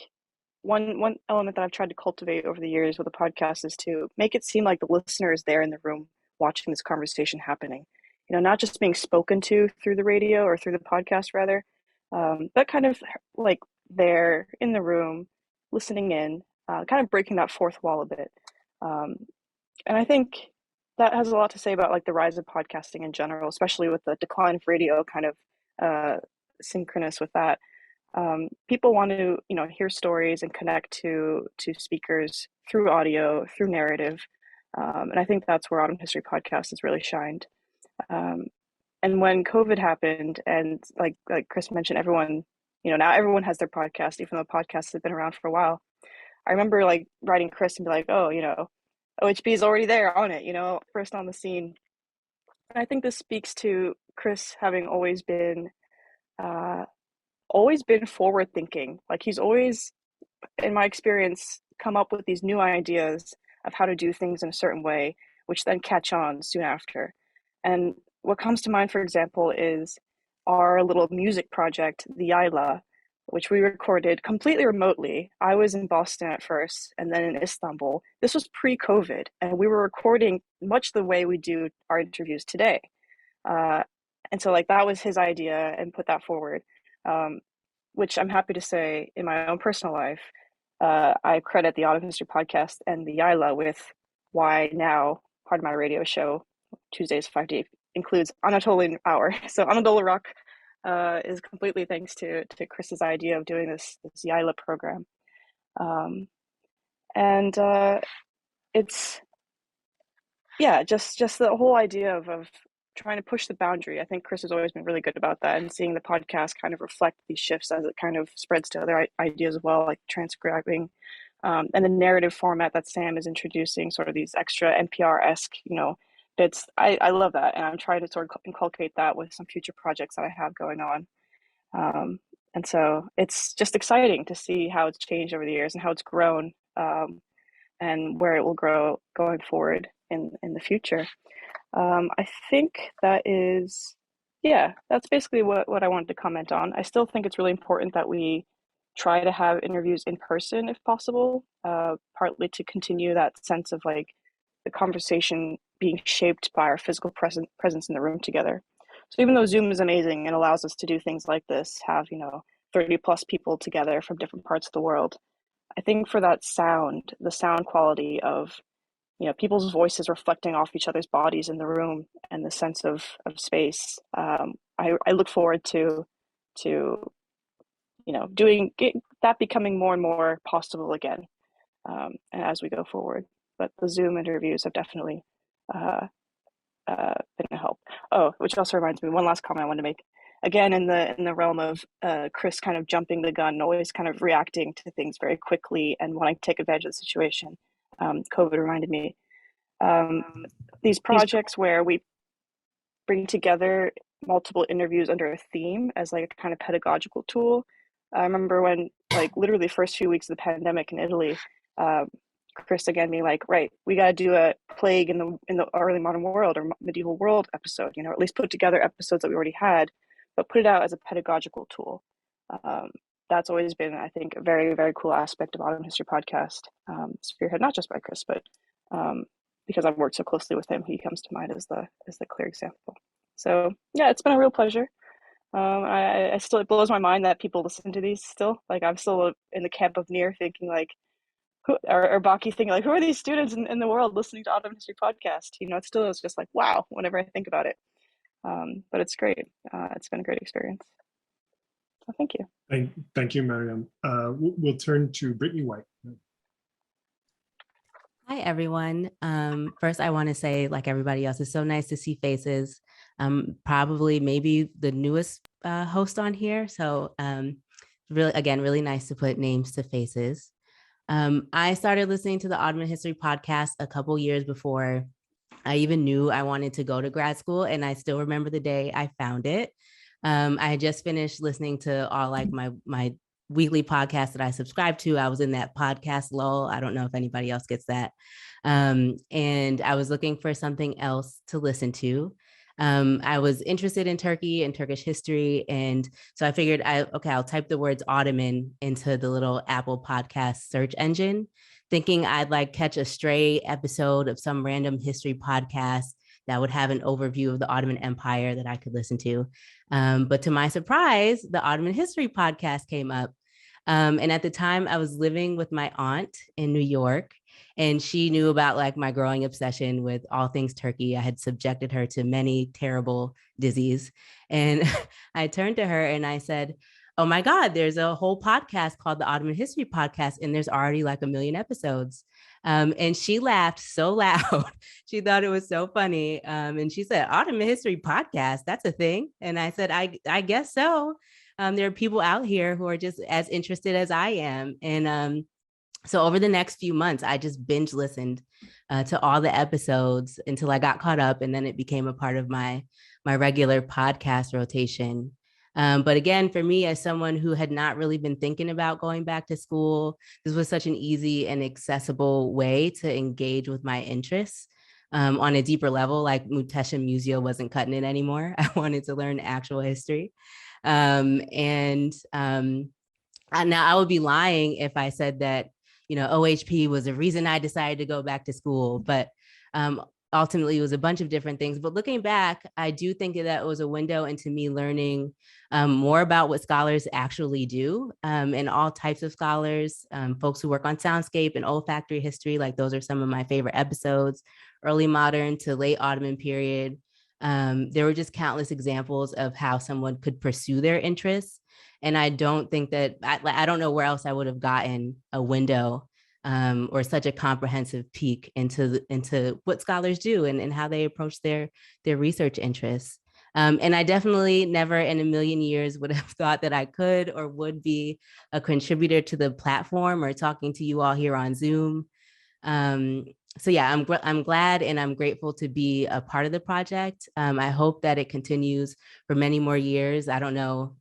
one element that I've tried to cultivate over the years with the podcast is to make it seem like the listener is there in the room watching this conversation happening, not just being spoken to through the radio or through the podcast rather, but kind of like there in the room, listening in, kind of breaking that fourth wall a bit. And I think that has a lot to say about like the rise of podcasting in general, especially with the decline of radio kind of synchronous with that. People want to, hear stories and connect to speakers through audio, through narrative. And I think that's where Ottoman History Podcast has really shined. And when COVID happened, and like Chris mentioned, everyone, now everyone has their podcast, even though podcasts have been around for a while. I remember like writing Chris and be like, oh, OHP is already there on it, first on the scene. And I think this speaks to Chris having always been always been forward thinking. Like he's always, in my experience, come up with these new ideas of how to do things in a certain way, which then catch on soon after. And what comes to mind, for example, is our little music project, the Yayla, which we recorded completely remotely. I was in Boston at first and then in Istanbul. This was pre-COVID, and we were recording much the way we do our interviews today. And so like that was his idea and put that forward, which I'm happy to say in my own personal life, I credit the Ottoman History Podcast and the Yayla with why now part of my radio show, Tuesdays 5 to 8, includes Anatolian Hour. So Anadolu Rock is completely thanks to Chris's idea of doing this Yayla program. And it's, yeah, just the whole idea of trying to push the boundary. I think Chris has always been really good about that, and seeing the podcast kind of reflect these shifts as it kind of spreads to other ideas as well, like transcribing, and the narrative format that Sam is introducing, sort of these extra NPR-esque, bits. I love that, and I'm trying to sort of inculcate that with some future projects that I have going on. And so it's just exciting to see how it's changed over the years and how it's grown, and where it will grow going forward in the future. I think that is, yeah, that's basically what I wanted to comment on. I still think it's really important that we try to have interviews in person if possible, partly to continue that sense of like the conversation being shaped by our physical presence in the room together. So even though Zoom is amazing and allows us to do things like this, have 30 plus people together from different parts of the world, I think for that sound, the sound quality of people's voices reflecting off each other's bodies in the room and the sense of space, I look forward to doing that, becoming more and more possible again, and as we go forward. But the Zoom interviews have definitely been a help. Oh, which also reminds me, one last comment I want to make. Again, in the realm of Chris kind of jumping the gun, always kind of reacting to things very quickly and wanting to take advantage of the situation. COVID reminded me, these projects where we bring together multiple interviews under a theme as like a kind of pedagogical tool. I remember when, like, literally the first few weeks of the pandemic in Italy, Chris again being like, right, we got to do a plague in the early modern world or medieval world episode, at least put together episodes that we already had, but put it out as a pedagogical tool. That's always been, I think, a very, very cool aspect of Ottoman History Podcast, spearhead not just by Chris, but because I've worked so closely with him, he comes to mind as the clear example. So yeah, it's been a real pleasure. I still, it blows my mind that people listen to these still. Like, I'm still in the camp of Nir thinking like, or Baki thinking like, who are these students in the world listening to Ottoman History Podcast? It still is just like, wow, whenever I think about it. But it's great. It's been a great experience. So thank you. Thank you, Mariam. We'll turn to Brittany White. Hi, everyone. First, I want to say, like everybody else, it's so nice to see faces. Probably maybe the newest host on here. So really nice to put names to faces. I started listening to the Ottoman History Podcast a couple years before I even knew I wanted to go to grad school. And I still remember the day I found it. I had just finished listening to all like my weekly podcast that I subscribe to. I was in that podcast lull. I don't know if anybody else gets that. And I was looking for something else to listen to. I was interested in Turkey and Turkish history. And so I figured, I'll type the words Ottoman into the little Apple podcast search engine, thinking I'd like catch a stray episode of some random history podcast that would have an overview of the Ottoman Empire that I could listen to. But to my surprise, the Ottoman History Podcast came up. And at the time I was living with my aunt in New York, and she knew about like my growing obsession with all things Turkey. I had subjected her to many terrible disease. And I turned to her and I said, oh my God, there's a whole podcast called the Ottoman History Podcast, and there's already like 1 million episodes. And she laughed so loud. She thought it was so funny. And she said, Ottoman History Podcast, that's a thing. And I said, I guess so. There are people out here who are just as interested as I am. And so over the next few months, I just binge listened to all the episodes until I got caught up. And then it became a part of my regular podcast rotation. But again, for me, as someone who had not really been thinking about going back to school, this was such an easy and accessible way to engage with my interests on a deeper level. Like Mutesh Museo wasn't cutting it anymore. I wanted to learn actual history. Now I would be lying if I said that, OHP was the reason I decided to go back to school, but ultimately it was a bunch of different things. But looking back, I do think that it was a window into me learning more about what scholars actually do, and all types of scholars, folks who work on soundscape and olfactory history, like those are some of my favorite episodes, early modern to late Ottoman period. There were just countless examples of how someone could pursue their interests. And I don't think that, I don't know where else I would have gotten a window or such a comprehensive peek into what scholars do and how they approach their research interests. And I definitely never in a million years would have thought that I could or would be a contributor to the platform or talking to you all here on Zoom. So yeah, I'm glad and I'm grateful to be a part of the project. I hope that it continues for many more years. I don't know,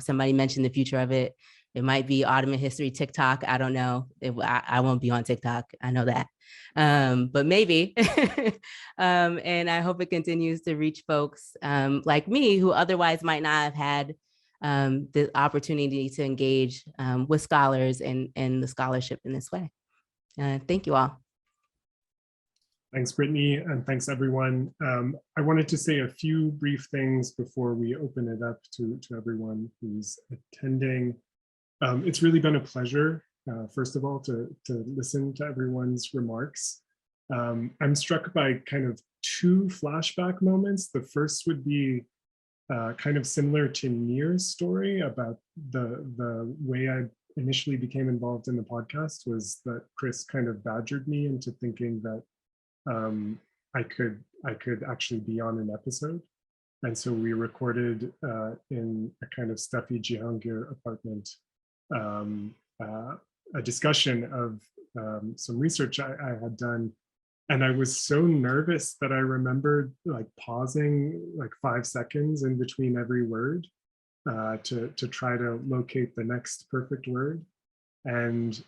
somebody mentioned the future of it. It might be Ottoman History TikTok. I don't know. I won't be on TikTok. I know that, but maybe. And I hope it continues to reach folks like me who otherwise might not have had the opportunity to engage with scholars and the scholarship in this way. Thank you all. Thanks, Brittany, and thanks, everyone. I wanted to say a few brief things before we open it up to everyone who's attending. It's really been a pleasure, first of all, to listen to everyone's remarks. I'm struck by kind of two flashback moments. The first would be kind of similar to Nir's story about the way I initially became involved in the podcast was that Chris kind of badgered me into thinking that I could actually be on an episode. And so we recorded in a kind of stuffy Jehangir apartment a discussion of some research I had done. And I was so nervous that I remembered like pausing like 5 seconds in between every word to try to locate the next perfect word. And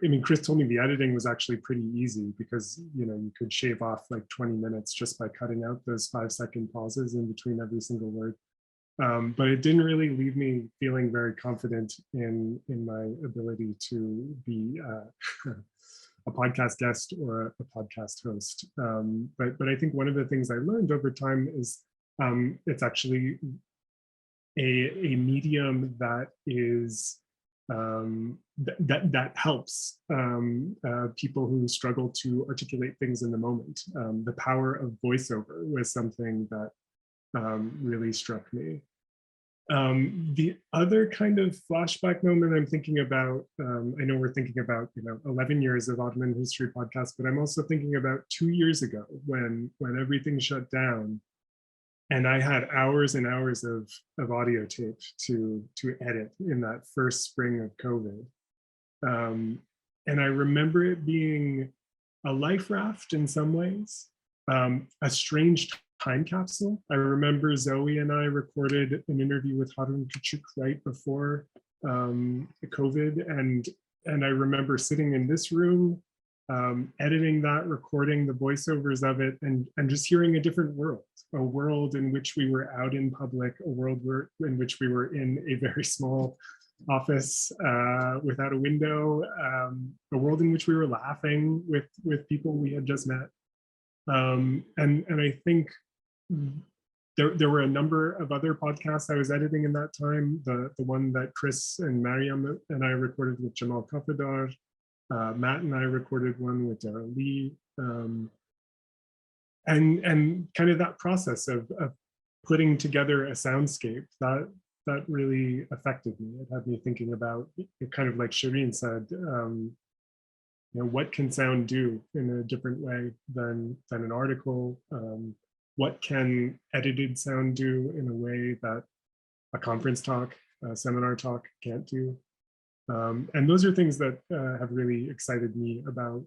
I mean, Chris told me the editing was actually pretty easy because, you could shave off like 20 minutes just by cutting out those 5-second pauses in between every single word. But it didn't really leave me feeling very confident in my ability to be a podcast guest or a podcast host. But I think one of the things I learned over time is it's actually a medium that is that helps people who struggle to articulate things in the moment. The power of voiceover was something that really struck me. The other kind of flashback moment I'm thinking about, I know we're thinking about 11 years of Ottoman History Podcast, but I'm also thinking about 2 years ago when everything shut down. And I had hours and hours of audio tape to edit in that first spring of COVID. And I remember it being a life raft in some ways, a strange time capsule. I remember Zoe and I recorded an interview with Harun Küçük right before COVID. And I remember sitting in this room, editing that, recording the voiceovers of it, and just hearing a different world, a world in which we were out in public, a world in which we were in a very small office without a window, a world in which we were laughing with people we had just met. And I think there were a number of other podcasts I was editing in that time. The one that Chris and Mariam and I recorded with Jamal Kafadar. Matt and I recorded one with Dara Lee, and kind of that process of putting together a soundscape that really affected me. It had me thinking about, kind of like Shireen said, what can sound do in a different way than an article? What can edited sound do in a way that a conference talk, a seminar talk can't do? And those are things that have really excited me about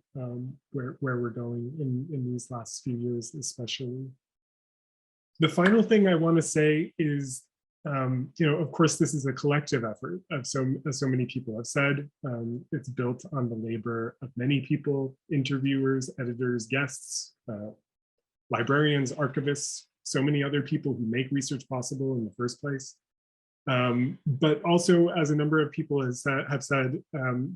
where we're going in these last few years, especially. The final thing I want to say is Of course, this is a collective effort of as so many people have said. It's built on the labor of many people, interviewers, editors, guests, librarians, archivists, so many other people who make research possible in the first place. But also, as a number of people have said,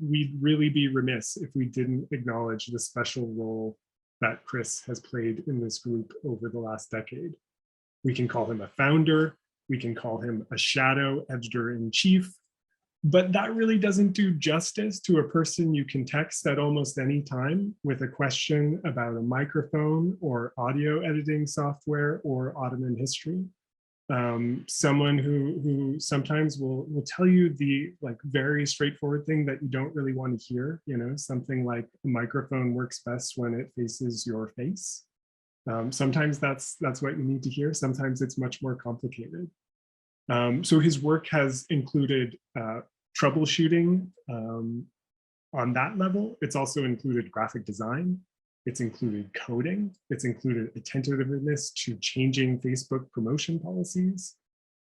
we'd really be remiss if we didn't acknowledge the special role that Chris has played in this group over the last decade. We can call him a founder, we can call him a shadow editor-in-chief, but that really doesn't do justice to a person you can text at almost any time with a question about a microphone or audio editing software or Ottoman history. Someone who sometimes will tell you the very straightforward thing that you don't really want to hear, something like a microphone works best when it faces your face. Sometimes that's what you need to hear. Sometimes it's much more complicated. So his work has included troubleshooting on that level. It's also included graphic design. It's included coding. It's included attentiveness to changing Facebook promotion policies.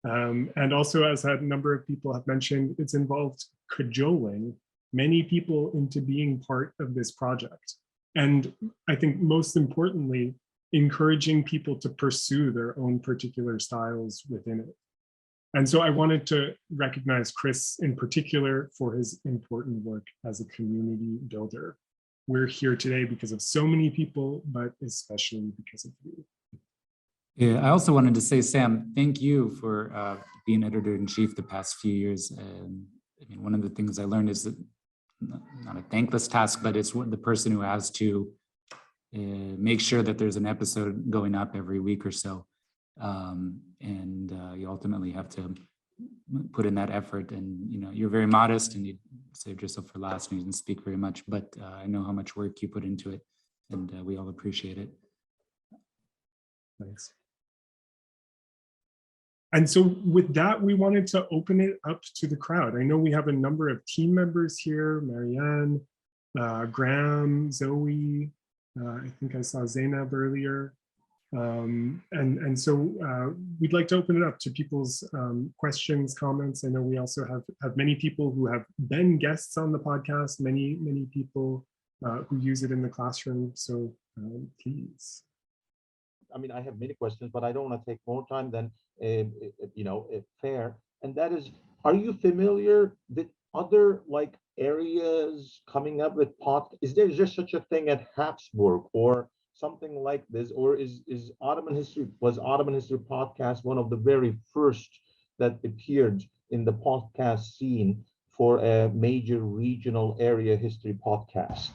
And also, as a number of people have mentioned, it's involved cajoling many people into being part of this project. And I think most importantly, encouraging people to pursue their own particular styles within it. And so I wanted to recognize Chris in particular for his important work as a community builder. We're here today because of so many people, but especially because of you. Yeah, I also wanted to say, Sam, thank you for being editor-in-chief the past few years. One of the things I learned is that not a thankless task, but it's the person who has to make sure that there's an episode going up every week or so. You ultimately have to put in that effort, and you're very modest and you saved yourself for last and you didn't speak very much, but I know how much work you put into it, and we all appreciate it. Thanks. And so with that, we wanted to open it up to the crowd. I know we have a number of team members here, Marianne, Graham, Zoe, I think I saw Zainab earlier. So we'd like to open it up to people's questions, comments. I know we also have many people who have been guests on the podcast, many people who use it in the classroom. So please. I have many questions, but I don't want to take more time than fair. And that is, are you familiar with other areas coming up with is there just such a thing at Habsburg or something like this, or was Ottoman History Podcast one of the very first that appeared in the podcast scene for a major regional area history podcast?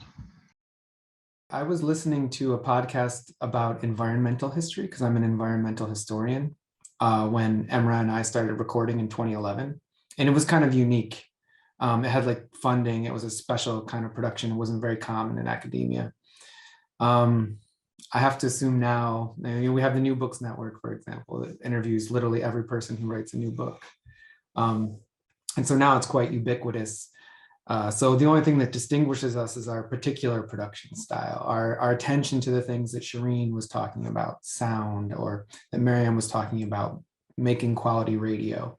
I was listening to a podcast about environmental history because I'm an environmental historian when Emra and I started recording in 2011, and it was kind of unique. It had funding. It was a special kind of production. It wasn't very common in academia. I have to assume now, we have the New Books Network, for example, that interviews literally every person who writes a new book. And so now it's quite ubiquitous. So the only thing that distinguishes us is our particular production style, our attention to the things that Shireen was talking about, sound, or that Mariam was talking about, making quality radio.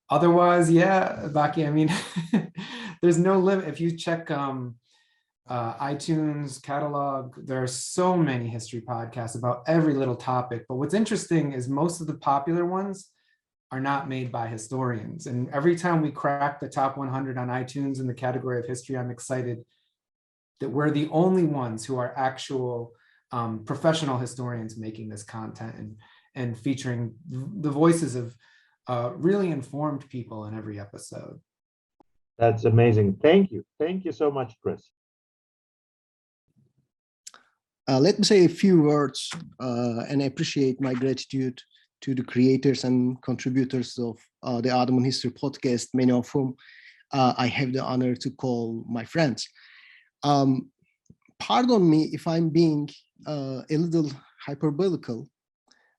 Otherwise, yeah, Baki, there's no limit. If you check iTunes catalog, there are so many history podcasts about every little topic. But what's interesting is most of the popular ones are not made by historians. And every time we crack the top 100 on iTunes in the category of history, I'm excited that we're the only ones who are actual professional historians making this content and featuring the voices of really informed people in every episode. That's amazing. Thank you. Thank you so much, Chris. Let me say a few words and appreciate my gratitude to the creators and contributors of the Ottoman History Podcast, many of whom I have the honor to call my friends. Pardon me if I'm being a little hyperbolical,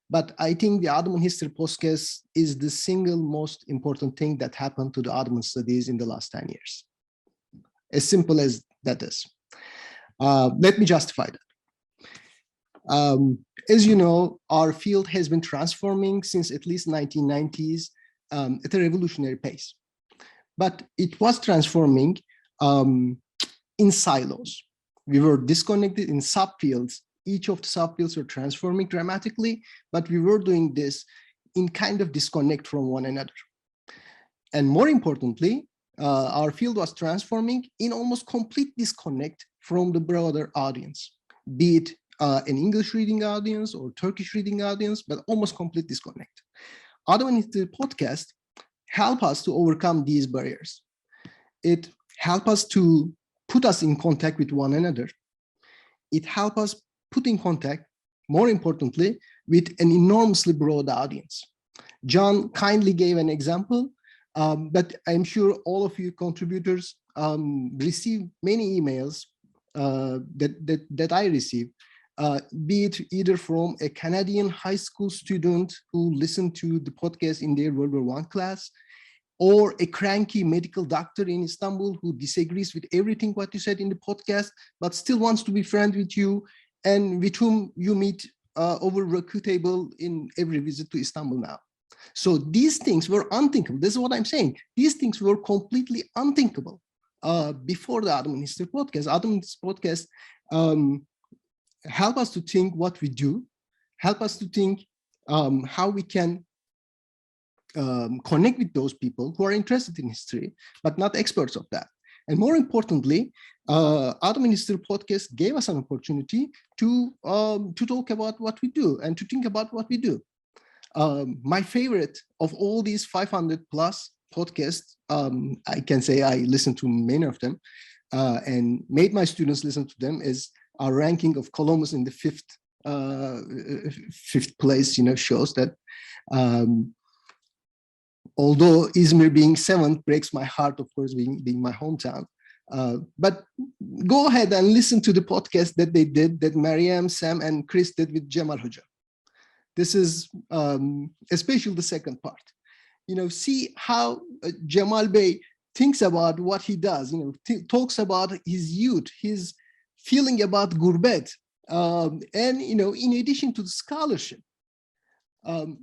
but I think the Ottoman History Podcast is the single most important thing that happened to the Ottoman studies in the last 10 years. As simple as that is. Let me justify that. As you know, our field has been transforming since at least 1990s at a revolutionary pace. But it was transforming in silos. We were disconnected in subfields. Each of the subfields were transforming dramatically, but we were doing this in kind of disconnect from one another. And more importantly, our field was transforming in almost complete disconnect from the broader audience, be it an English reading audience or Turkish reading audience, but almost complete disconnect. Ottoman History Podcast help us to overcome these barriers. It help us to put us in contact with one another. It help us put in contact, more importantly, with an enormously broad audience. John kindly gave an example, but I'm sure all of you contributors receive many emails that I receive, be it either from a Canadian high school student who listened to the podcast in their World War I class, or a cranky medical doctor in Istanbul who disagrees with everything what you said in the podcast, but still wants to be friends with you and with whom you meet over Rakı table in every visit to Istanbul now. So these things were unthinkable. This is what I'm saying. These things were completely unthinkable before the Ottoman History Podcast. Ottoman History Podcast help us to think what we do, help us to think how we can connect with those people who are interested in history, but not experts of that. And more importantly, Ottoman History Podcast gave us an opportunity to talk about what we do and to think about what we do. My favorite of all these 500 plus podcasts, I can say I listened to many of them and made my students listen to them, is our ranking of Columbus in the fifth place, shows that although Izmir being 7th breaks my heart, of course, being my hometown. But go ahead and listen to the podcast that they did, that Mariam, Sam, and Chris did with Cemal Hoca. This is especially the second part. See how Cemal Bey thinks about what he does, talks about his youth, his feeling about gurbet, and, in addition to the scholarship, and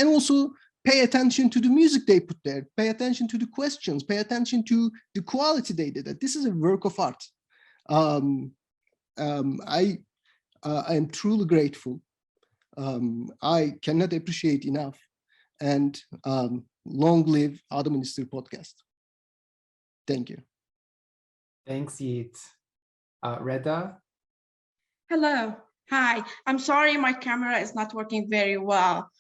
also pay attention to the music they put there, pay attention to the questions, pay attention to the quality they did. This is a work of art. I am truly grateful. I cannot appreciate enough. And long live Ottoman History Podcast. Thank you. Thanks, Yiğit. Reda? Hello. Hi. I'm sorry my camera is not working very well,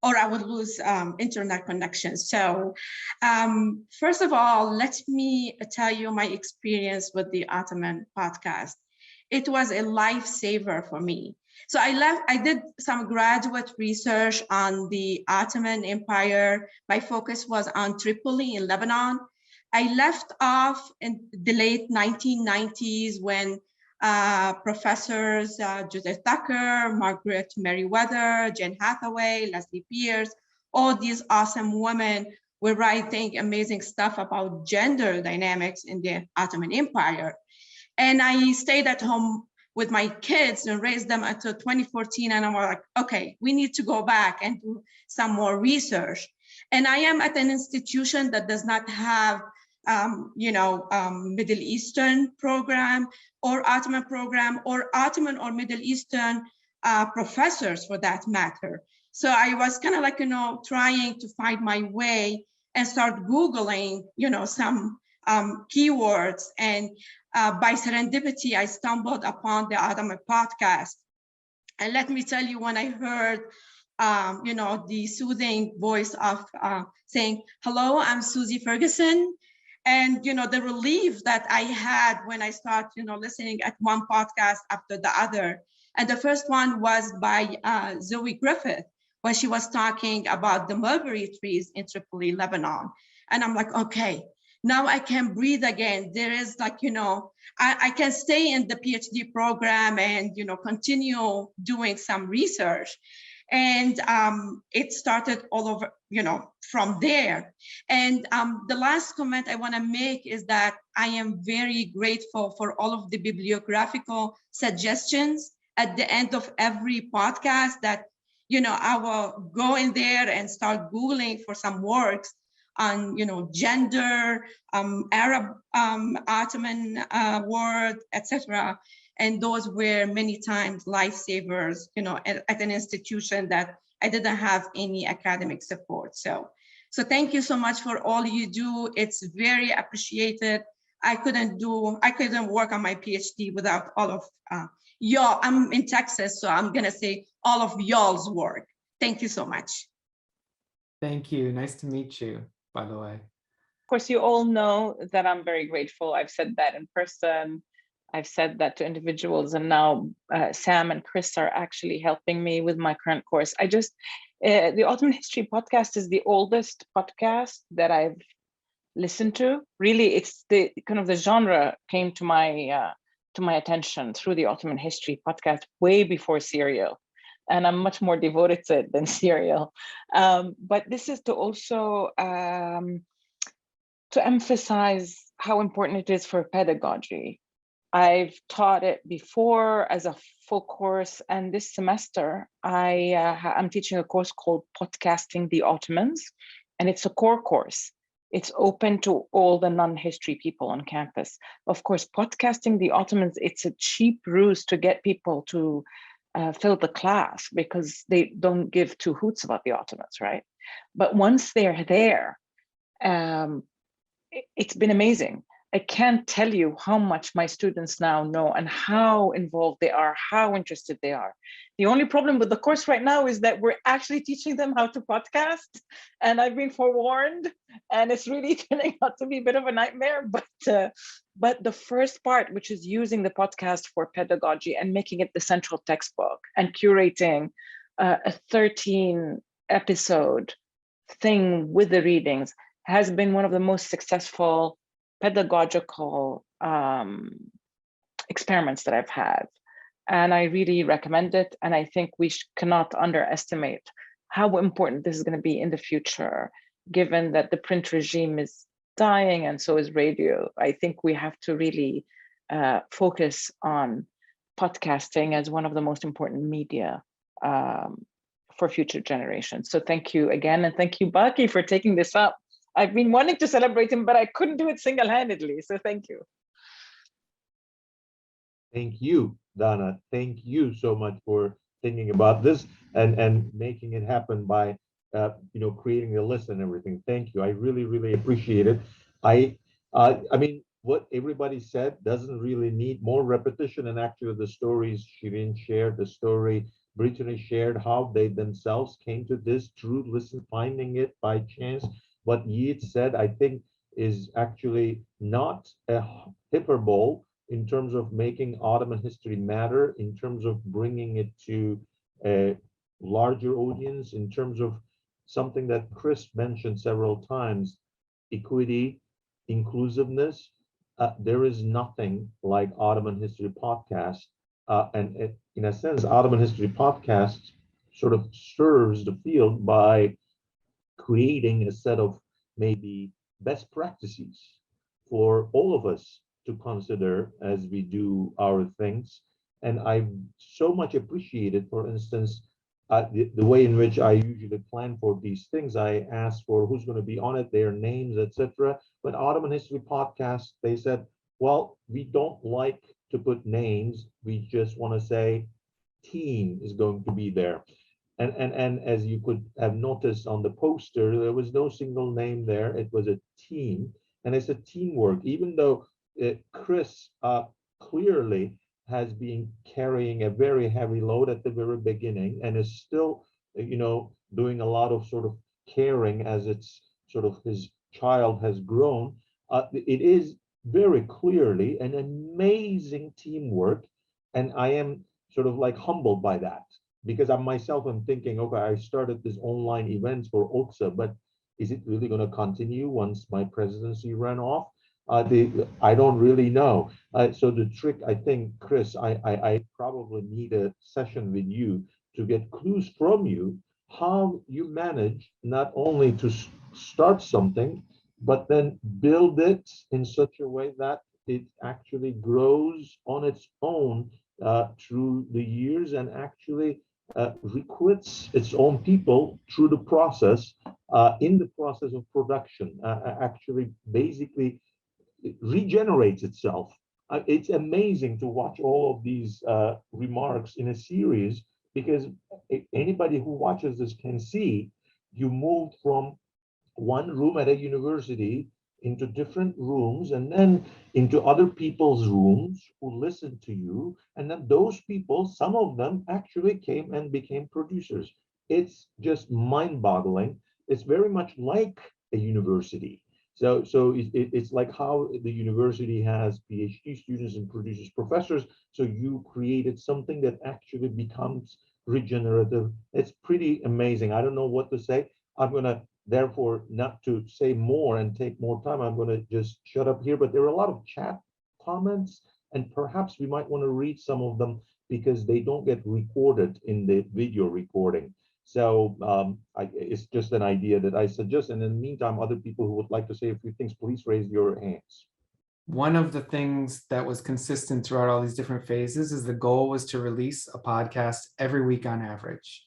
or I would lose internet connection. So first of all, let me tell you my experience with the Ottoman podcast. It was a lifesaver for me. So I did some graduate research on the Ottoman Empire. My focus was on Tripoli in Lebanon. I left off in the late 1990s when professors Joseph Tucker, Margaret Merriweather, Jane Hathaway, Leslie Pierce, all these awesome women were writing amazing stuff about gender dynamics in the Ottoman Empire. And I stayed at home with my kids and raised them until 2014. And I'm like, okay, we need to go back and do some more research. And I am at an institution that does not have Middle Eastern program or Ottoman program or Ottoman or Middle Eastern professors for that matter. So I was kind of like, trying to find my way and start Googling, some keywords. And by serendipity, I stumbled upon the Ottoman podcast. And let me tell you, when I heard, the soothing voice of saying, hello, I'm Susie Ferguson. And, the relief that I had when I started, listening at one podcast after the other. And the first one was by Zoe Griffith, when she was talking about the mulberry trees in Tripoli, Lebanon. And I'm like, okay, now I can breathe again. There is like, I can stay in the PhD program and, continue doing some research. And it started all over, from there. And the last comment I want to make is that I am very grateful for all of the bibliographical suggestions at the end of every podcast that, I will go in there and start Googling for some works on, gender, Arab, Ottoman word, etc. And those were many times lifesavers, at an institution that I didn't have any academic support. So thank you so much for all you do. It's very appreciated. I couldn't work on my PhD without all of y'all. I'm in Texas, so I'm gonna say all of y'all's work. Thank you so much. Thank you. Nice to meet you, by the way. Of course, you all know that I'm very grateful. I've said that in person. I've said that to individuals, and now Sam and Chris are actually helping me with my current course. The Ottoman History Podcast is the oldest podcast that I've listened to. Really, it's the genre came to my attention through the Ottoman History Podcast way before Serial. And I'm much more devoted to it than Serial. But this is to also to emphasize how important it is for pedagogy. I've taught it before as a full course, and this semester I'm teaching a course called Podcasting the Ottomans, and it's a core course. It's open to all the non-history people on campus. Of course, Podcasting the Ottomans, it's a cheap ruse to get people to fill the class because they don't give two hoots about the Ottomans, right? But once they're there, it's been amazing. I can't tell you how much my students now know and how involved they are, how interested they are. The only problem with the course right now is that we're actually teaching them how to podcast, and I've been forewarned, and it's really turning out to be a bit of a nightmare. But the first part, which is using the podcast for pedagogy and making it the central textbook and curating a 13-episode thing with the readings, has been one of the most successful pedagogical experiments that I've had. And I really recommend it. And I think we cannot underestimate how important this is going to be in the future, given that the print regime is dying and so is radio. I think we have to really focus on podcasting as one of the most important media for future generations. So thank you again. And thank you, Baki, for taking this up. I've been wanting to celebrate him, but I couldn't do it single-handedly. So thank you. Thank you, Dana. Thank you so much for thinking about this and making it happen by creating a list and everything. Thank you. I really, really appreciate it. I mean, what everybody said doesn't really need more repetition. And actually, the stories Shirin shared, the story Brittany shared, how they themselves came to this through finding it by chance. What Yeet said, I think, is actually not a hyperbole in terms of making Ottoman history matter, in terms of bringing it to a larger audience, in terms of something that Chris mentioned several times, equity, inclusiveness. There is nothing like Ottoman History Podcast. In a sense, Ottoman History Podcast sort of serves the field by creating a set of maybe best practices for all of us to consider as we do our things. And I so much appreciated, for instance, the way in which I usually plan for these things. I ask for who's going to be on it, their names, etc. But Ottoman History Podcast, they said, well, we don't like to put names. We just want to say team is going to be there. And as you could have noticed on the poster, there was no single name there. It was a team, and it's a teamwork. Even though Chris clearly has been carrying a very heavy load at the very beginning, and is still, doing a lot of sort of caring as it's sort of his child has grown. It is very clearly an amazing teamwork, and I am sort of like humbled by that. Because I myself am thinking, okay, I started this online events for OTSA, but is it really going to continue once my presidency ran off? I don't really know. So the trick, I think, Chris, I probably need a session with you to get clues from you how you manage not only to start something, but then build it in such a way that it actually grows on its own through the years and actually recruits its own people through the process, in the process of production, actually basically it regenerates itself. It's amazing to watch all of these remarks in a series, because anybody who watches this can see you move from one room at a university into different rooms, and then into other people's rooms who listen to you. And then those people, some of them actually came and became producers. It's just mind-boggling. It's very much like a university. So it's like how the university has PhD students and produces professors. So you created something that actually becomes regenerative. It's pretty amazing. I don't know what to say. I'm going to, therefore, not to say more and take more time, I'm going to just shut up here. But there are a lot of chat comments, and perhaps we might want to read some of them because they don't get recorded in the video recording. So it's just an idea that I suggest. And in the meantime, other people who would like to say a few things, please raise your hands. One of the things that was consistent throughout all these different phases is the goal was to release a podcast every week on average,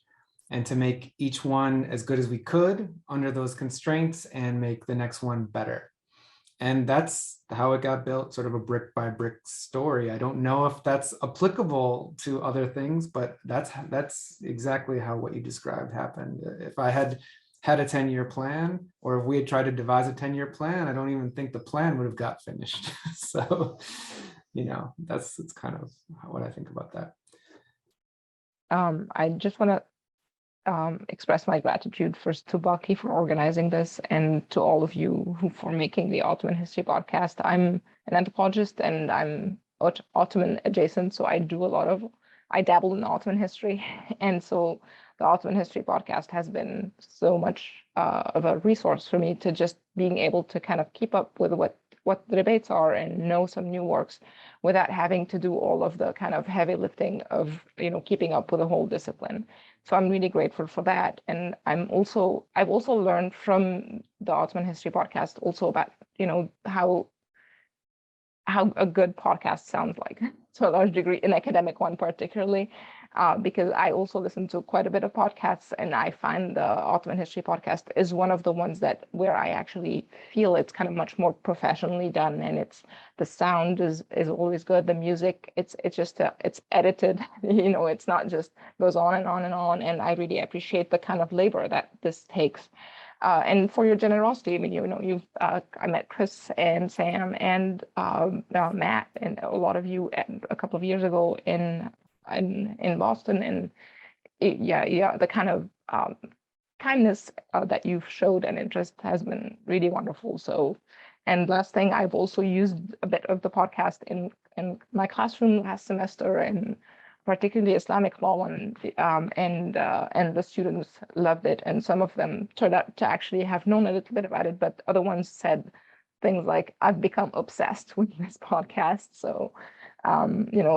and to make each one as good as we could under those constraints and make the next one better. And that's how it got built, sort of a brick by brick story. I don't know if that's applicable to other things, but that's exactly how what you described happened. If I had a 10-year plan, or if we had tried to devise a 10-year plan, I don't even think the plan would have got finished. So, it's kind of what I think about that. I just want to express my gratitude first to Baki for organizing this, and to all of you for making the Ottoman History Podcast. I'm an anthropologist and I'm Ottoman adjacent, so I dabble in Ottoman history. And so the Ottoman History Podcast has been so much of a resource for me, to just being able to kind of keep up with what the debates are and know some new works without having to do all of the kind of heavy lifting of, keeping up with the whole discipline. So I'm really grateful for that. And I've also learned from the Ottoman History Podcast also about, how a good podcast sounds like, to a large degree, an academic one particularly, because I also listen to quite a bit of podcasts, and I find the Ottoman History Podcast is one of the ones where I actually feel it's kind of much more professionally done, and the sound is always good. The music, it's edited, it's not just goes on and on and on. And I really appreciate the kind of labor that this takes. And for your generosity. I mean, I met Chris and Sam and Matt and a lot of you a couple of years ago in Boston, and the kind of kindness that you've showed and interest has been really wonderful. So, and last thing, I've also used a bit of the podcast in my classroom last semester, and particularly Islamic law one, and the students loved it, and some of them turned out to actually have known a little bit about it, but other ones said things like, "I've become obsessed with this podcast." So,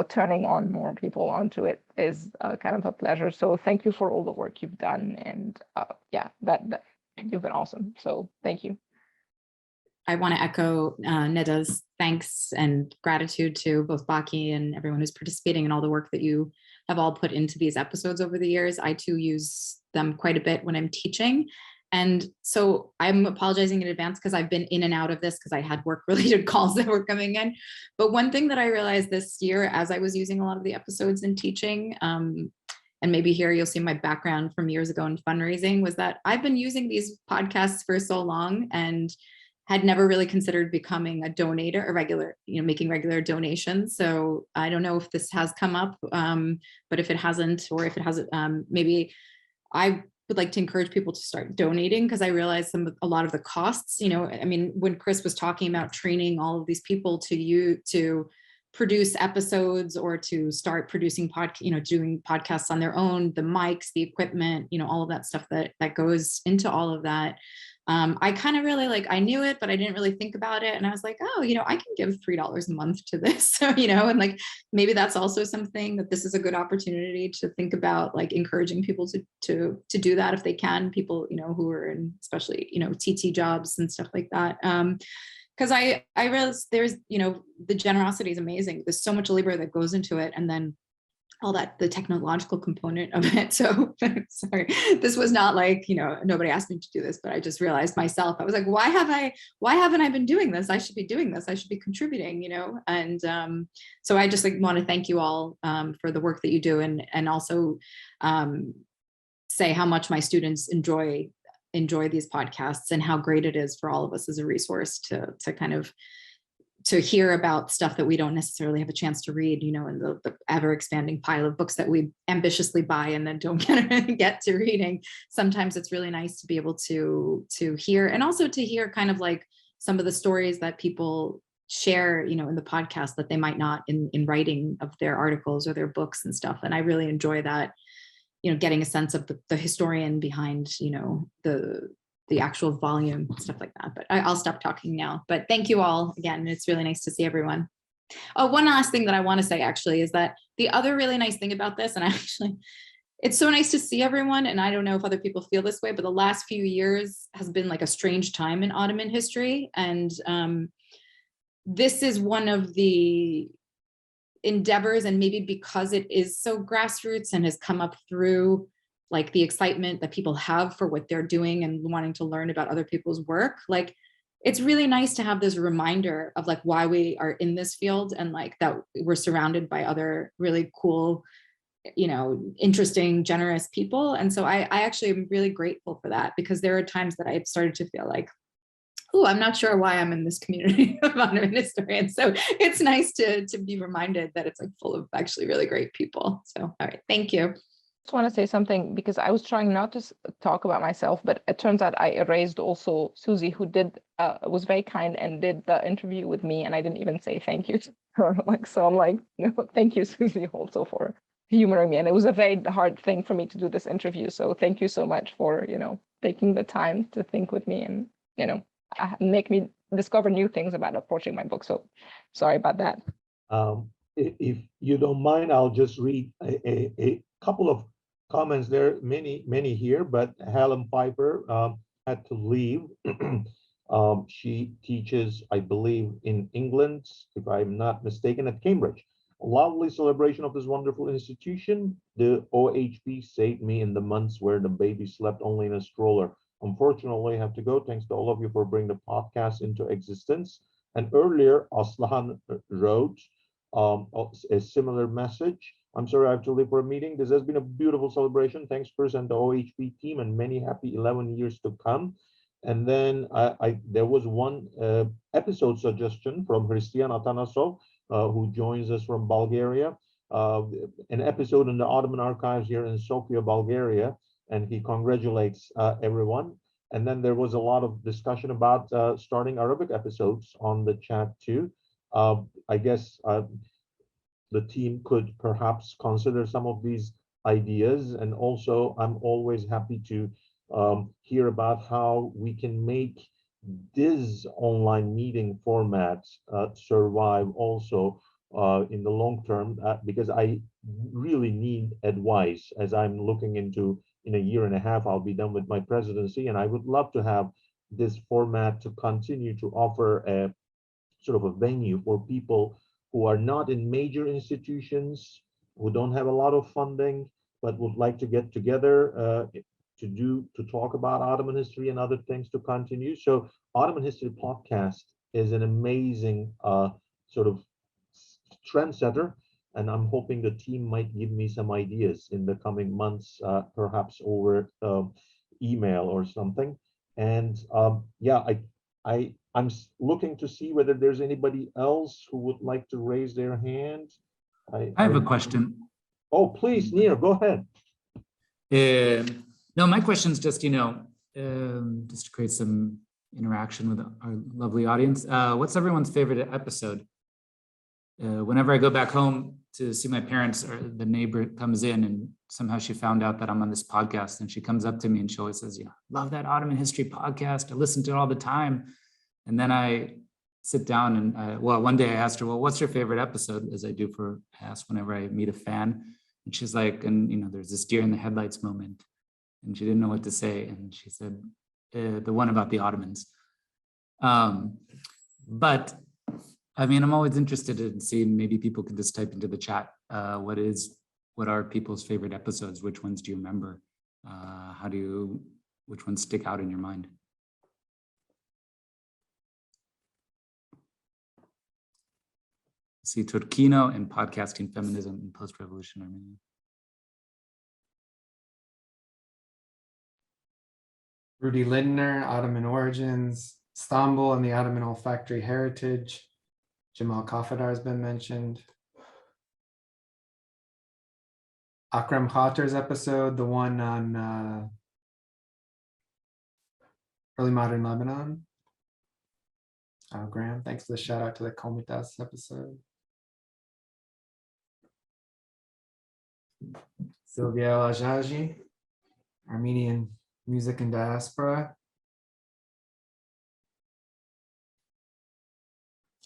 turning on more people onto it is kind of a pleasure. So thank you for all the work you've done, and that you've been awesome. So thank you. I want to echo Neda's thanks and gratitude to both Baki and everyone who's participating in all the work that you have all put into these episodes over the years. I too use them quite a bit when I'm teaching. And so I'm apologizing in advance because I've been in and out of this because I had work-related calls that were coming in. But one thing that I realized this year as I was using a lot of the episodes in teaching, and maybe here you'll see my background from years ago in fundraising, was that I've been using these podcasts for so long and had never really considered becoming a donator or making regular donations. So I don't know if this has come up, but if it hasn't, or if it hasn't, maybe I would like to encourage people to start donating, because I realized a lot of the costs, when Chris was talking about training all of these people to produce episodes or to start producing doing podcasts on their own, the mics, the equipment, all of that stuff that goes into all of that. I kind of really I knew it, but I didn't really think about it. And I was like, oh, I can give $3 a month to this, and maybe that's also something that this is a good opportunity to think about, encouraging people to do that if they can, people, who are in, especially, TT jobs and stuff like that. Because I realized there's, the generosity is amazing. There's so much labor that goes into it. And then all that, the technological component of it. So sorry, this was not like, nobody asked me to do this, but I just realized myself, I was like, why haven't I been doing this? I should be doing this. I should be contributing, And so I just want to thank you all for the work that you do, and also say how much my students enjoy these podcasts, and how great it is for all of us as a resource to kind of to hear about stuff that we don't necessarily have a chance to read, in the ever expanding pile of books that we ambitiously buy and then don't get to reading. Sometimes it's really nice to be able to hear, and also to hear kind of like some of the stories that people share, in the podcast that they might not in writing of their articles or their books and stuff. And I really enjoy that, getting a sense of the historian behind, the actual volume, stuff like that. But I'll stop talking now. But thank you all again. It's really nice to see everyone. Oh, one last thing that I want to say actually is that the other really nice thing about this, and it's so nice to see everyone, and I don't know if other people feel this way, but the last few years has been like a strange time in Ottoman history. And this is one of the endeavors, and maybe because it is so grassroots and has come up through like the excitement that people have for what they're doing and wanting to learn about other people's work. Like, it's really nice to have this reminder of like why we are in this field, and like that we're surrounded by other really cool, interesting, generous people. And so I actually am really grateful for that, because there are times that I've started to feel like, oh, I'm not sure why I'm in this community of Ottoman historians. So it's nice to be reminded that it's like full of actually really great people. So, all right, thank you. I want to say something, because I was trying not to talk about myself, but it turns out I erased also Susie, who was very kind and did the interview with me, and I didn't even say thank you to her. So I'm like, no, thank you, Susie, also for humoring me. And it was a very hard thing for me to do this interview. So thank you so much for, taking the time to think with me and, make me discover new things about approaching my book. So sorry about that. If you don't mind, I'll just read a couple of comments. There are many here, but Helen Piper had to leave. She teaches, I believe, in England, if I'm not mistaken, at Cambridge. A lovely celebration of this wonderful institution. The OHP saved me in the months where the baby slept only in a stroller. Unfortunately, I have to go. Thanks to all of you for bringing the podcast into existence. And earlier, Aslan wrote a similar message. I'm sorry I have to leave for a meeting. This has been a beautiful celebration. Thanks, Chris and the OHP team, and many happy 11 years to come. And then there was one episode suggestion from Hristiyan Atanasov, who joins us from Bulgaria, an episode in the Ottoman archives here in Sofia, Bulgaria, and he congratulates everyone. And then there was a lot of discussion about starting Arabic episodes on the chat too. I guess the team could perhaps consider some of these ideas. And also, I'm always happy to hear about how we can make this online meeting format survive also in the long term, because I really need advice as I'm looking into, in a year and a half, I'll be done with my presidency, and I would love to have this format to continue to offer a sort of a venue for people who are not in major institutions, who don't have a lot of funding, but would like to get together to talk about Ottoman history and other things to continue. So Ottoman History Podcast is an amazing sort of trendsetter, and I'm hoping the team might give me some ideas in the coming months, perhaps over email or something. And yeah, I'm looking to see whether there's anybody else who would like to raise their hand. I have a question. Oh, please, Nir, go ahead. No, my question is just, just to create some interaction with our lovely audience. What's everyone's favorite episode? Whenever I go back home to see my parents, or the neighbor comes in and somehow she found out that I'm on this podcast, and she comes up to me and she always says, love that Ottoman History podcast. I listen to it all the time. And then I sit down and one day I asked her, well, what's your favorite episode? As I do ask whenever I meet a fan. And she's like, and there's this deer in the headlights moment. And she didn't know what to say. And she said, the one about the Ottomans. But I mean, I'm always interested in seeing, maybe people can just type into the chat, what is what are people's favorite episodes? Which ones do you remember? Which ones stick out in your mind? See, Turkino and podcasting, feminism and post-revolution Armenia. Rudy Lindner, Ottoman Origins, Istanbul and the Ottoman Olfactory Heritage. Jamal Kafadar has been mentioned. Akram Khater's episode, the one on early modern Lebanon. Graham, thanks for the shout out to the Komitas episode. Sylvia El Ajaji, Armenian music and diaspora.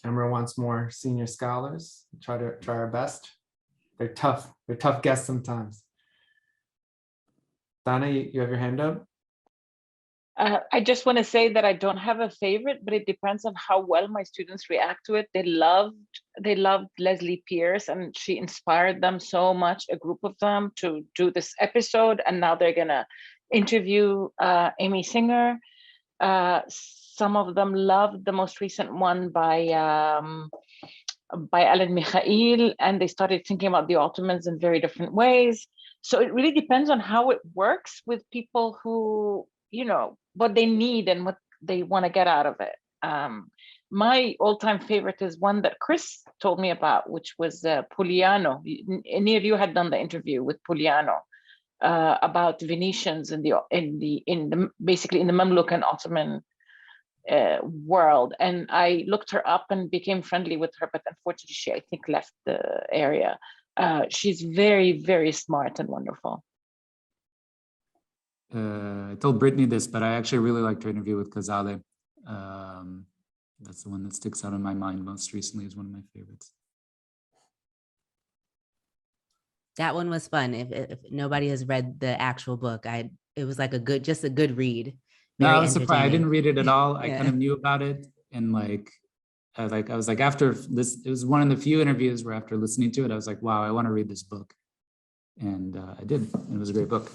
Emma wants more senior scholars. Try our best. They're tough guests sometimes. Donna, you have your hand up? I just want to say that I don't have a favorite, but it depends on how well my students react to it. They loved Leslie Pierce, and she inspired them so much, a group of them, to do this episode. And now they're gonna interview Amy Singer. Some of them loved the most recent one by Alan Mikhail, and they started thinking about the Ottomans in very different ways. So it really depends on how it works with people who, what they need and what they want to get out of it. My all-time favorite is one that Chris told me about, which was Pugliano. Any of you had done the interview with Pugliano about Venetians basically in the Mamluk and Ottoman world. And I looked her up and became friendly with her, but unfortunately she, I think, left the area. She's very, very smart and wonderful. I told Brittany this, but I actually really liked her interview with Kazale. That's the one that sticks out in my mind most recently, is one of my favorites. That one was fun. If nobody has read the actual book, it was like a good read. No, I was surprised. I didn't read it at all. I Yeah. kind of knew about it, and I was like, after this, it was one of the few interviews where after listening to it, I was like, wow, I want to read this book, and I did. It was a great book.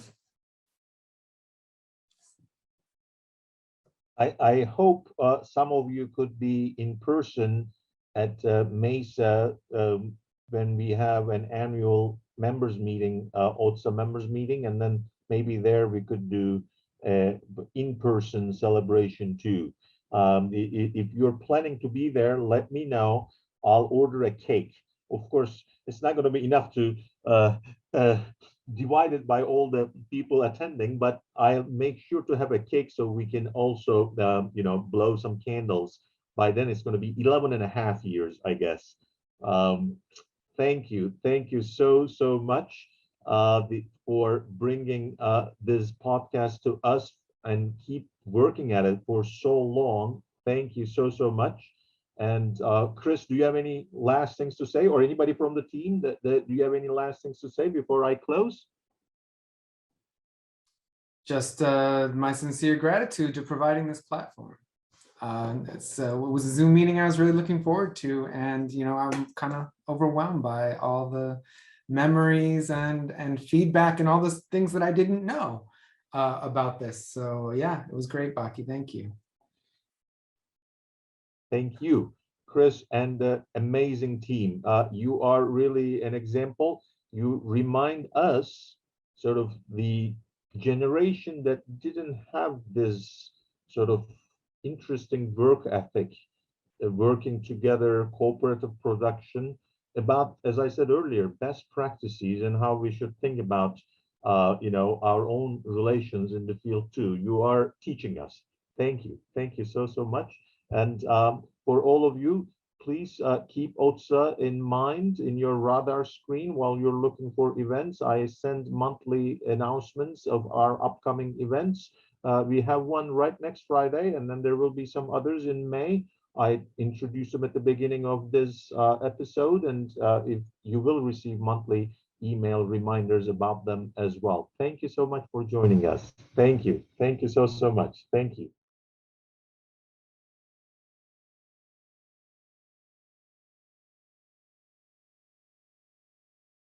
I hope some of you could be in person at Mesa when we have an annual members meeting, OTSA members meeting, and then maybe there we could do in-person celebration too. If you're planning to be there, let me know. I'll order a cake. Of course, it's not going to be enough to divide it by all the people attending, but I'll make sure to have a cake so we can also, blow some candles. By then, it's going to be 11 and a half years, I guess. Thank you so much for bringing this podcast to us and keep working at it for so long. Thank you so much. And Chris, do you have any last things to say, or anybody from the team do you have any last things to say before I close? Just my sincere gratitude to providing this platform. It was a Zoom meeting I was really looking forward to, and I'm kind of overwhelmed by all the memories and feedback and all the things that I didn't know about this. So yeah, it was great, Baki. Thank you. Thank you, Chris, and the amazing team. You are really an example. You remind us, sort of the generation that didn't have this sort of interesting work ethic, working together, cooperative production, about, as I said earlier, best practices and how we should think about our own relations in the field too. You are teaching us. Thank you so much. And for all of you, please keep OTSA in mind in your radar screen while you're looking for events. I send monthly announcements of our upcoming events. We have one right next Friday, and then there will be some others in May. I introduced them at the beginning of this episode, and if you will receive monthly email reminders about them as well. Thank you so much for joining us. Thank you so much. Thank you.